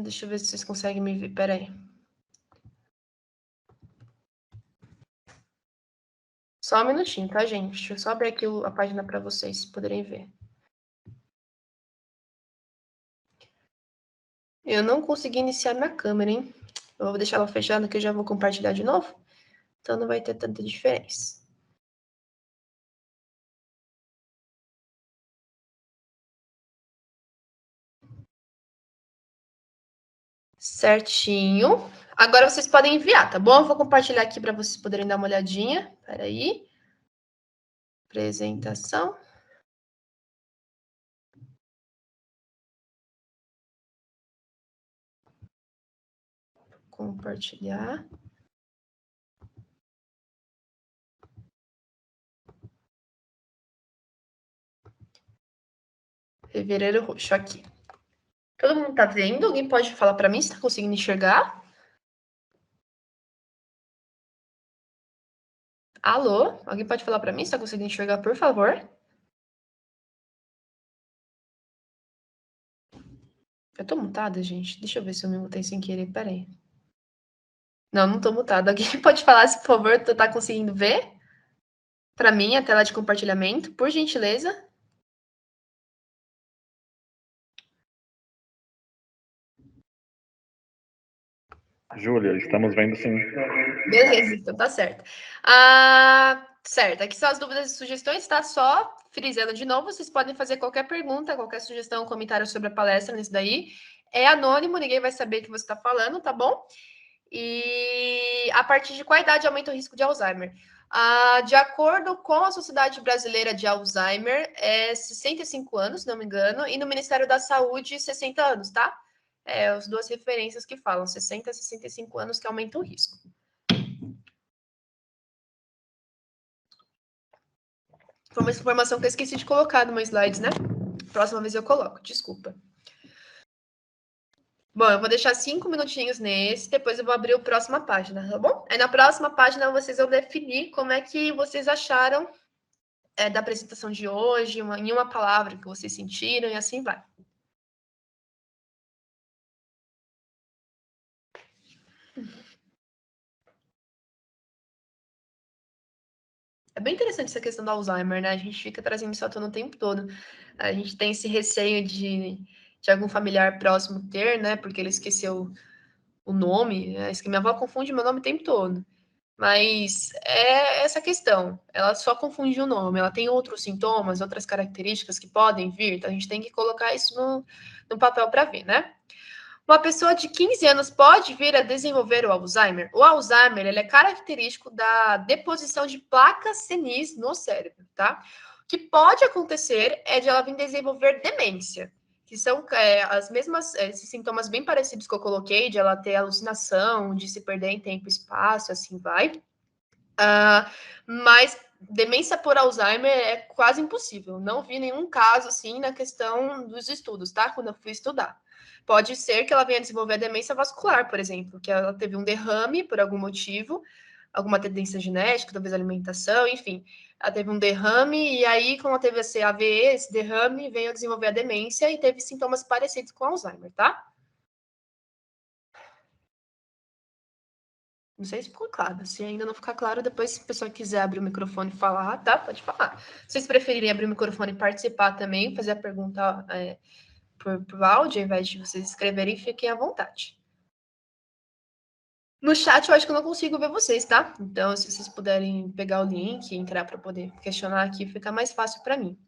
Deixa eu ver se vocês conseguem me ver, peraí. Só um minutinho, tá, gente? Deixa eu só abrir aqui a página para vocês poderem ver. Eu não consegui iniciar minha câmera, hein? Eu vou deixar ela fechada que eu já vou compartilhar de novo. Então não vai ter tanta diferença. Certinho. Agora vocês podem enviar, tá bom? Eu vou compartilhar aqui para vocês poderem dar uma olhadinha. Peraí. Apresentação. Compartilhar. Fevereiro roxo aqui. Todo mundo tá vendo? Alguém pode falar para mim se tá conseguindo enxergar? Alô? Alguém pode falar para mim se tá conseguindo enxergar, por favor? Eu tô mutada, gente. Deixa eu ver se eu me mutei sem querer. Peraí. Não, não tô mutada. Alguém pode falar, se por favor, tu tá conseguindo ver? Para mim, a tela de compartilhamento, por gentileza. Júlia, estamos vendo sim. Beleza, então tá certo. Certo, aqui são as dúvidas e sugestões, tá? Só frisando de novo, vocês podem fazer qualquer pergunta, qualquer sugestão, comentário sobre a palestra nisso daí. É anônimo, ninguém vai saber que você está falando, tá bom? E a partir de qual idade aumenta o risco de Alzheimer? De acordo com a Sociedade Brasileira de Alzheimer, é 65 anos, se não me engano, e no Ministério da Saúde, 60 anos, tá? As duas referências que falam, 60 a 65 anos que aumenta o risco. Foi uma informação que eu esqueci de colocar no meu slides, né? Próxima vez eu coloco, desculpa. Bom, eu vou deixar 5 minutinhos nesse, depois eu vou abrir a próxima página, tá bom? Aí na próxima página vocês vão definir como é que vocês acharam da apresentação de hoje, em uma palavra que vocês sentiram e assim vai. É bem interessante essa questão do Alzheimer, né? A gente fica trazendo isso à tona o tempo todo. A gente tem esse receio de algum familiar próximo ter, né? Porque ele esqueceu o nome. Que minha avó confunde meu nome o tempo todo. Mas é essa questão. Ela só confunde o nome. Ela tem outros sintomas, outras características que podem vir. Então, a gente tem que colocar isso no papel para ver, né? Uma pessoa de 15 anos pode vir a desenvolver o Alzheimer. O Alzheimer ele é característico da deposição de placas senis no cérebro, tá? O que pode acontecer é de ela vir desenvolver demência, que são as mesmas, esses sintomas bem parecidos que eu coloquei, de ela ter alucinação, de se perder em tempo e espaço, assim vai. Mas demência por Alzheimer é quase impossível. Não vi nenhum caso assim na questão dos estudos, tá? Quando eu fui estudar. Pode ser que ela venha desenvolver a demência vascular, por exemplo, que ela teve um derrame por algum motivo, alguma tendência genética, talvez alimentação, enfim. Ela teve um derrame e aí, como ela teve esse AVE, esse derrame, veio a desenvolver a demência e teve sintomas parecidos com Alzheimer, tá? Não sei se ficou claro. Se ainda não ficar claro, depois, se a pessoa quiser abrir o microfone e falar, tá? Pode falar. Se vocês preferirem abrir o microfone e participar também, fazer a pergunta por áudio, ao invés de vocês escreverem, fiquem à vontade. No chat, eu acho que eu não consigo ver vocês, tá? Então, se vocês puderem pegar o link e entrar para poder questionar aqui, fica mais fácil para mim.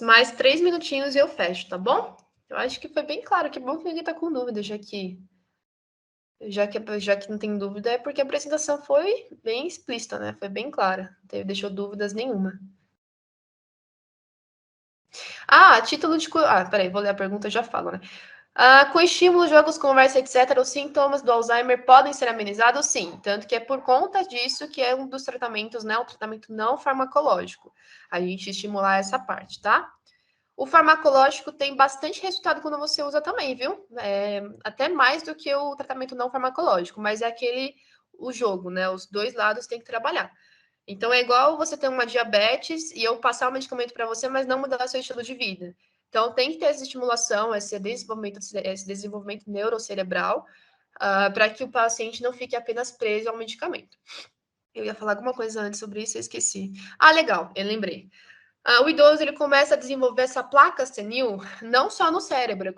Mais 3 minutinhos e eu fecho, tá bom? Eu acho que foi bem claro. Que bom que ninguém tá com dúvida, já que não tem dúvida, é porque a apresentação foi bem explícita, né? Foi bem clara. Não deixou dúvidas nenhuma. Título de... peraí, vou ler a pergunta e já falo, né? Com estímulos, jogos, conversa, etc., os sintomas do Alzheimer podem ser amenizados? Sim. Tanto que é por conta disso que é um dos tratamentos, né? O tratamento não farmacológico. A gente estimular essa parte, tá? O farmacológico tem bastante resultado quando você usa também, viu? Até mais do que o tratamento não farmacológico, mas é o jogo, né? Os dois lados têm que trabalhar. Então, é igual você ter uma diabetes e eu passar o medicamento para você, mas não mudar seu estilo de vida. Então, tem que ter essa estimulação, esse desenvolvimento neurocerebral, para que o paciente não fique apenas preso ao medicamento. Eu ia falar alguma coisa antes sobre isso, eu esqueci. Legal, eu lembrei. O idoso ele começa a desenvolver essa placa senil não só no cérebro,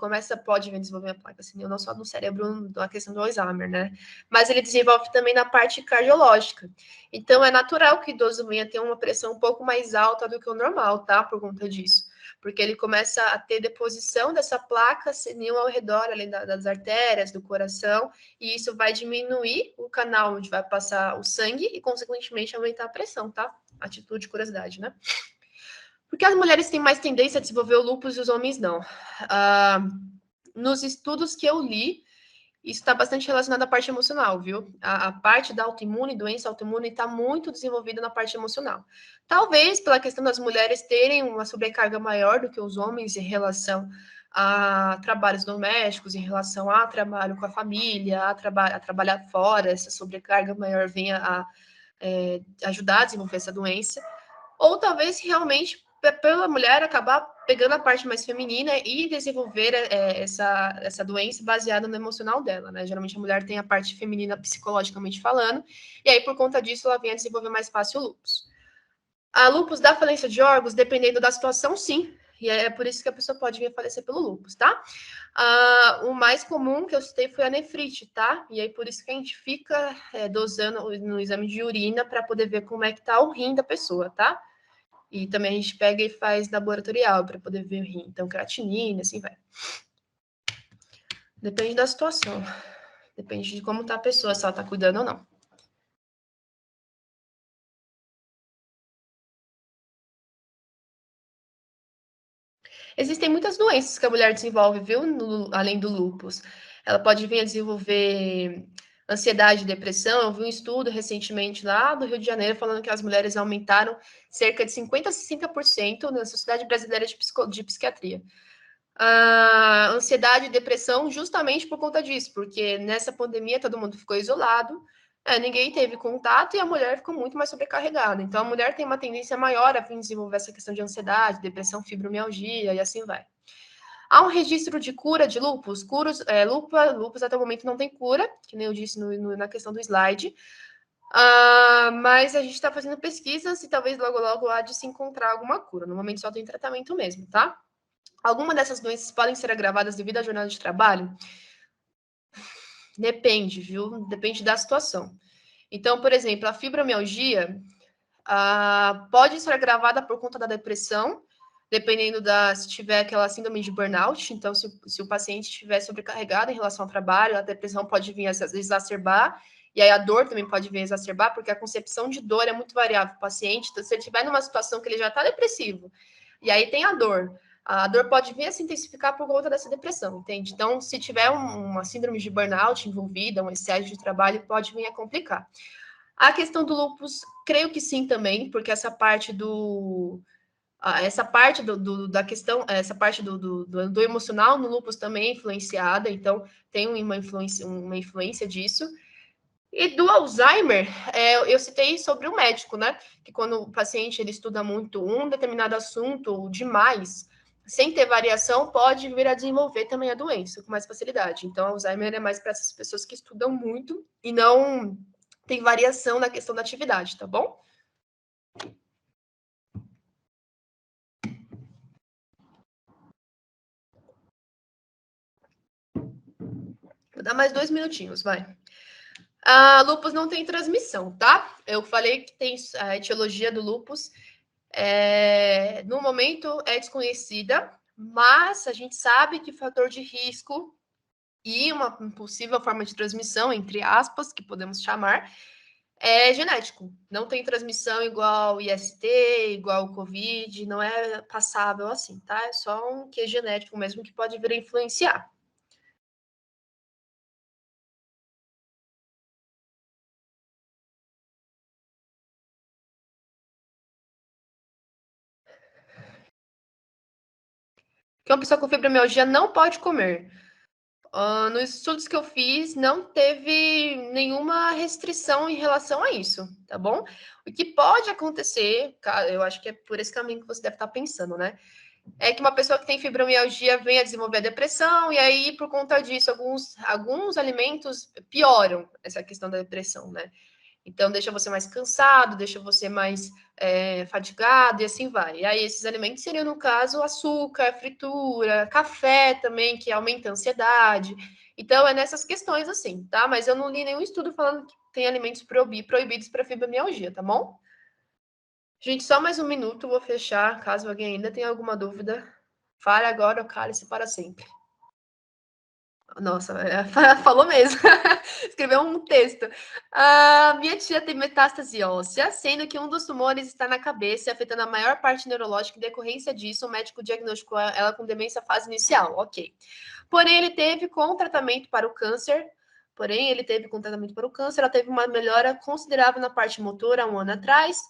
pode desenvolver a placa senil não só no cérebro, na questão do Alzheimer, né? Mas ele desenvolve também na parte cardiológica. Então é natural que o idoso venha ter uma pressão um pouco mais alta do que o normal, tá? Por conta disso. Porque ele começa a ter deposição dessa placa senil ao redor ali das artérias, do coração, e isso vai diminuir o canal onde vai passar o sangue e, consequentemente, aumentar a pressão, tá? Atitude, curiosidade, né? Porque as mulheres têm mais tendência a desenvolver o lúpus e os homens não. Nos estudos que eu li, isso está bastante relacionado à parte emocional, viu? A parte da autoimune, doença autoimune, está muito desenvolvida na parte emocional. Talvez pela questão das mulheres terem uma sobrecarga maior do que os homens em relação a trabalhos domésticos, em relação a trabalho com a família, a trabalhar fora, essa sobrecarga maior venha a ajudar a desenvolver essa doença. Ou talvez realmente pela mulher acabar pegando a parte mais feminina e desenvolver essa doença baseada no emocional dela, né? Geralmente a mulher tem a parte feminina psicologicamente falando, e aí por conta disso ela vem a desenvolver mais fácil o lúpus. A lúpus da falência de órgãos, dependendo da situação, sim. E é por isso que a pessoa pode vir a falecer pelo lúpus, tá? O mais comum que eu citei foi a nefrite, tá? E aí por isso que a gente fica dosando no exame de urina para poder ver como é que tá o rim da pessoa, tá? E também a gente pega e faz laboratorial para poder ver o rim. Então, creatinina, assim vai. Depende da situação. Depende de como tá a pessoa, se ela tá cuidando ou não. Existem muitas doenças que a mulher desenvolve, viu? Além do lúpus. Ela pode vir a desenvolver ansiedade e depressão. Eu vi um estudo recentemente lá do Rio de Janeiro falando que as mulheres aumentaram cerca de 50% a 60% na Sociedade Brasileira de Psiquiatria. A ansiedade e depressão justamente por conta disso, porque nessa pandemia todo mundo ficou isolado, ninguém teve contato e a mulher ficou muito mais sobrecarregada. Então a mulher tem uma tendência maior a desenvolver essa questão de ansiedade, depressão, fibromialgia e assim vai. Há um registro de cura de lúpus? Lúpus até o momento não tem cura, que nem eu disse na questão do slide, mas a gente está fazendo pesquisas e talvez logo logo há de se encontrar alguma cura. No momento só tem tratamento mesmo, tá? Alguma dessas doenças podem ser agravadas devido à jornada de trabalho? Depende, viu? Depende da situação. Então, por exemplo, a fibromialgia pode ser agravada por conta da depressão, dependendo se tiver aquela síndrome de burnout. Então, se o paciente estiver sobrecarregado em relação ao trabalho, a depressão pode vir a exacerbar, e aí a dor também pode vir a exacerbar, porque a concepção de dor é muito variável para o paciente. Então, se ele estiver numa situação que ele já está depressivo, e aí tem a dor pode vir a se intensificar por conta dessa depressão, entende? Então, se tiver uma síndrome de burnout envolvida, um excesso de trabalho, pode vir a complicar. A questão do lúpus, creio que sim também, porque essa parte da questão, essa parte do emocional no lúpus também é influenciada, então tem uma influência disso. E do Alzheimer, eu citei sobre o médico, né? Que quando o paciente ele estuda muito um determinado assunto demais, sem ter variação, pode vir a desenvolver também a doença com mais facilidade. Então, Alzheimer é mais para essas pessoas que estudam muito e não tem variação na questão da atividade, tá bom? Vou dar mais 2 minutinhos, vai. Lúpus não tem transmissão, tá? Eu falei que tem a etiologia do lúpus. No momento é desconhecida, mas a gente sabe que o fator de risco e uma possível forma de transmissão, entre aspas, que podemos chamar, é genético. Não tem transmissão igual IST, igual o Covid, não é passável assim, tá? É só um que é genético mesmo que pode vir a influenciar. Que uma pessoa com fibromialgia não pode comer. Nos estudos que eu fiz, não teve nenhuma restrição em relação a isso, tá bom? O que pode acontecer, eu acho que é por esse caminho que você deve estar pensando, né? É que uma pessoa que tem fibromialgia venha a desenvolver a depressão, e aí, por conta disso, alguns alimentos pioram essa questão da depressão, né? Então, deixa você mais cansado, deixa você mais fatigado e assim vai. E aí, esses alimentos seriam, no caso, açúcar, fritura, café também, que aumenta a ansiedade. Então, é nessas questões assim, tá? Mas eu não li nenhum estudo falando que tem alimentos proibidos para fibromialgia, tá bom? Gente, só mais um minuto, vou fechar. Caso alguém ainda tenha alguma dúvida, fale agora ou cale-se para sempre. Nossa, falou mesmo. Escreveu um texto. Minha tia tem metástase óssea, sendo que um dos tumores está na cabeça, afetando a maior parte neurológica. Em decorrência disso, o médico diagnosticou ela com demência fase inicial. Ok. Porém, ele teve com tratamento para o câncer. Ela teve uma melhora considerável na parte motora há um ano atrás.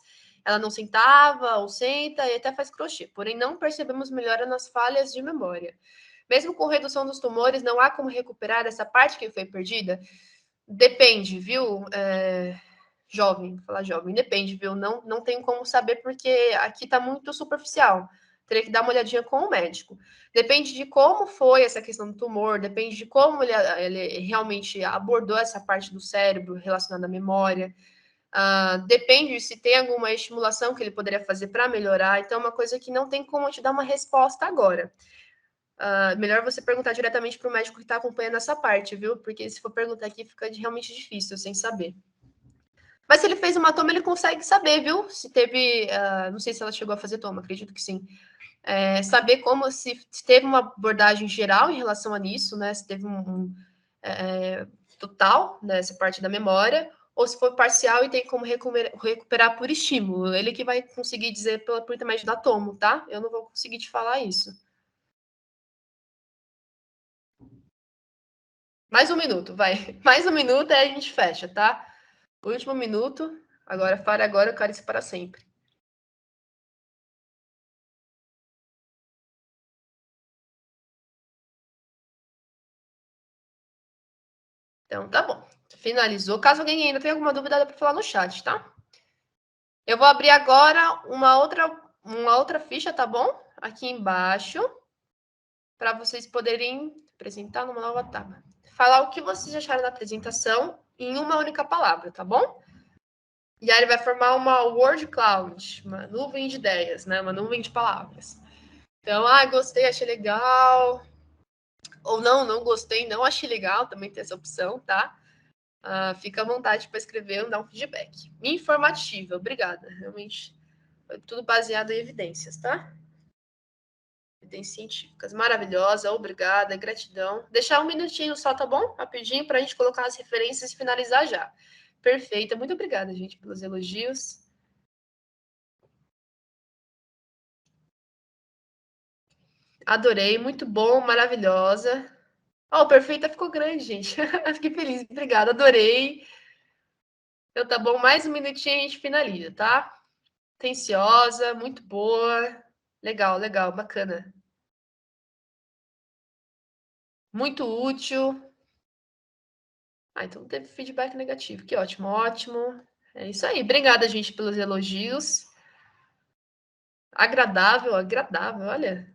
Ela não sentava ou senta e até faz crochê. Porém, não percebemos melhora nas falhas de memória. Mesmo com redução dos tumores, não há como recuperar essa parte que foi perdida? Depende, viu? Jovem, vou falar jovem, depende, viu? Não tenho como saber porque aqui tá muito superficial. Teria que dar uma olhadinha com o médico. Depende de como foi essa questão do tumor, depende de como ele realmente abordou essa parte do cérebro relacionada à memória. Depende se tem alguma estimulação que ele poderia fazer para melhorar. Então, é uma coisa que não tem como te dar uma resposta agora. Melhor você perguntar diretamente para o médico que está acompanhando essa parte, viu? Porque se for perguntar aqui, fica realmente difícil, sem saber. Mas se ele fez uma toma, ele consegue saber, viu? Se teve. Não sei se ela chegou a fazer toma, acredito que sim. Saber como se teve uma abordagem geral em relação a isso, né? Se teve total nessa parte da memória, ou se foi parcial e tem como recuperar por estímulo. Ele que vai conseguir dizer por intermédio da tomo, tá? Eu não vou conseguir te falar isso. Mais um minuto, vai. Mais um minuto e aí a gente fecha, tá? Último minuto. Agora, fale agora, eu quero isso para sempre. Então, tá bom. Finalizou. Caso alguém ainda tenha alguma dúvida, dá para falar no chat, tá? Eu vou abrir agora uma outra ficha, tá bom? Aqui embaixo, para vocês poderem apresentar numa nova aba. Falar o que vocês acharam da apresentação em uma única palavra, tá bom? E aí ele vai formar uma word cloud, uma nuvem de ideias, né? Uma nuvem de palavras. Então, gostei, achei legal. Ou não gostei, não achei legal, também tem essa opção, tá? Fica à vontade para escrever, dar um feedback. Informativa, obrigada. Realmente, foi tudo baseado em evidências, tá? Evidências científicas. Maravilhosa, obrigada, gratidão. Deixar um minutinho só, tá bom? Rapidinho, para a gente colocar as referências e finalizar já. Perfeita, muito obrigada, gente, pelos elogios. Adorei, muito bom, maravilhosa. Perfeita ficou grande, gente. Fiquei feliz, obrigada, adorei. Então tá bom, mais um minutinho e a gente finaliza, tá? Atenciosa, muito boa. Legal, legal, bacana. Muito útil. Então não teve feedback negativo. Que ótimo, ótimo. É isso aí. Obrigada, gente, pelos elogios. Agradável, agradável, olha.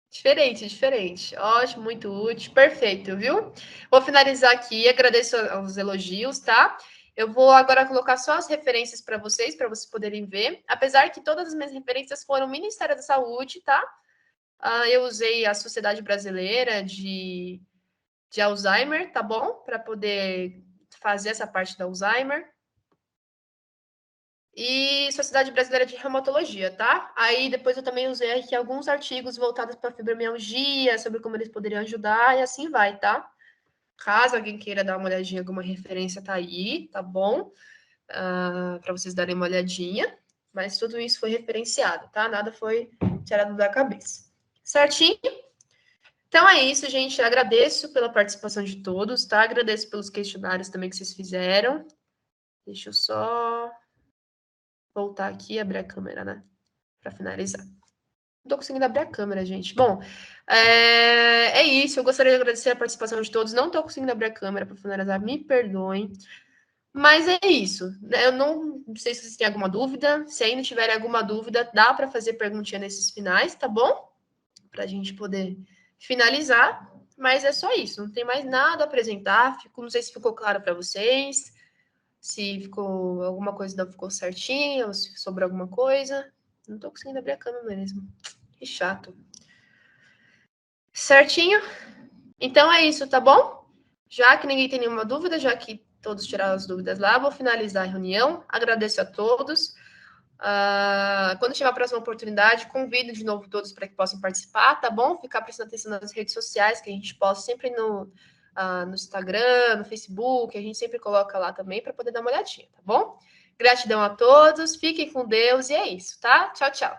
Diferente, diferente. Ótimo, muito útil, perfeito, viu? Vou finalizar aqui, agradeço aos elogios, tá? Eu vou agora colocar só as referências para vocês poderem ver. Apesar que todas as minhas referências foram Ministério da Saúde, tá? Eu usei a Sociedade Brasileira de Alzheimer, tá bom? Para poder fazer essa parte do Alzheimer. E Sociedade Brasileira de Reumatologia, tá? Aí depois eu também usei aqui alguns artigos voltados para fibromialgia, sobre como eles poderiam ajudar, e assim vai, tá? Caso alguém queira dar uma olhadinha, alguma referência tá aí, tá bom? Para vocês darem uma olhadinha. Mas tudo isso foi referenciado, tá? Nada foi tirado da cabeça. Certinho? Então é isso, gente. Eu agradeço pela participação de todos, tá? Agradeço pelos questionários também que vocês fizeram. Deixa eu só voltar aqui e abrir a câmera, né? Para finalizar. Não tô conseguindo abrir a câmera, gente. Bom, é isso. Eu gostaria de agradecer a participação de todos. Não tô conseguindo abrir a câmera para finalizar, me perdoem. Mas é isso. Eu não sei se vocês têm alguma dúvida. Se ainda tiverem alguma dúvida, dá para fazer perguntinha nesses finais, tá bom? Para a gente poder finalizar. Mas é só isso. Não tem mais nada a apresentar. Não sei se ficou claro para vocês. Se ficou alguma coisa não ficou certinha, ou se sobrou alguma coisa. Não tô conseguindo abrir a câmera mesmo. Que chato. Certinho? Então é isso, tá bom? Já que ninguém tem nenhuma dúvida, já que todos tiraram as dúvidas lá, vou finalizar a reunião. Agradeço a todos. Quando tiver a próxima oportunidade, convido de novo todos para que possam participar, tá bom? Ficar prestando atenção nas redes sociais, que a gente posta sempre no Instagram, no Facebook, a gente sempre coloca lá também para poder dar uma olhadinha, tá bom? Gratidão a todos, fiquem com Deus e é isso, tá? Tchau, tchau.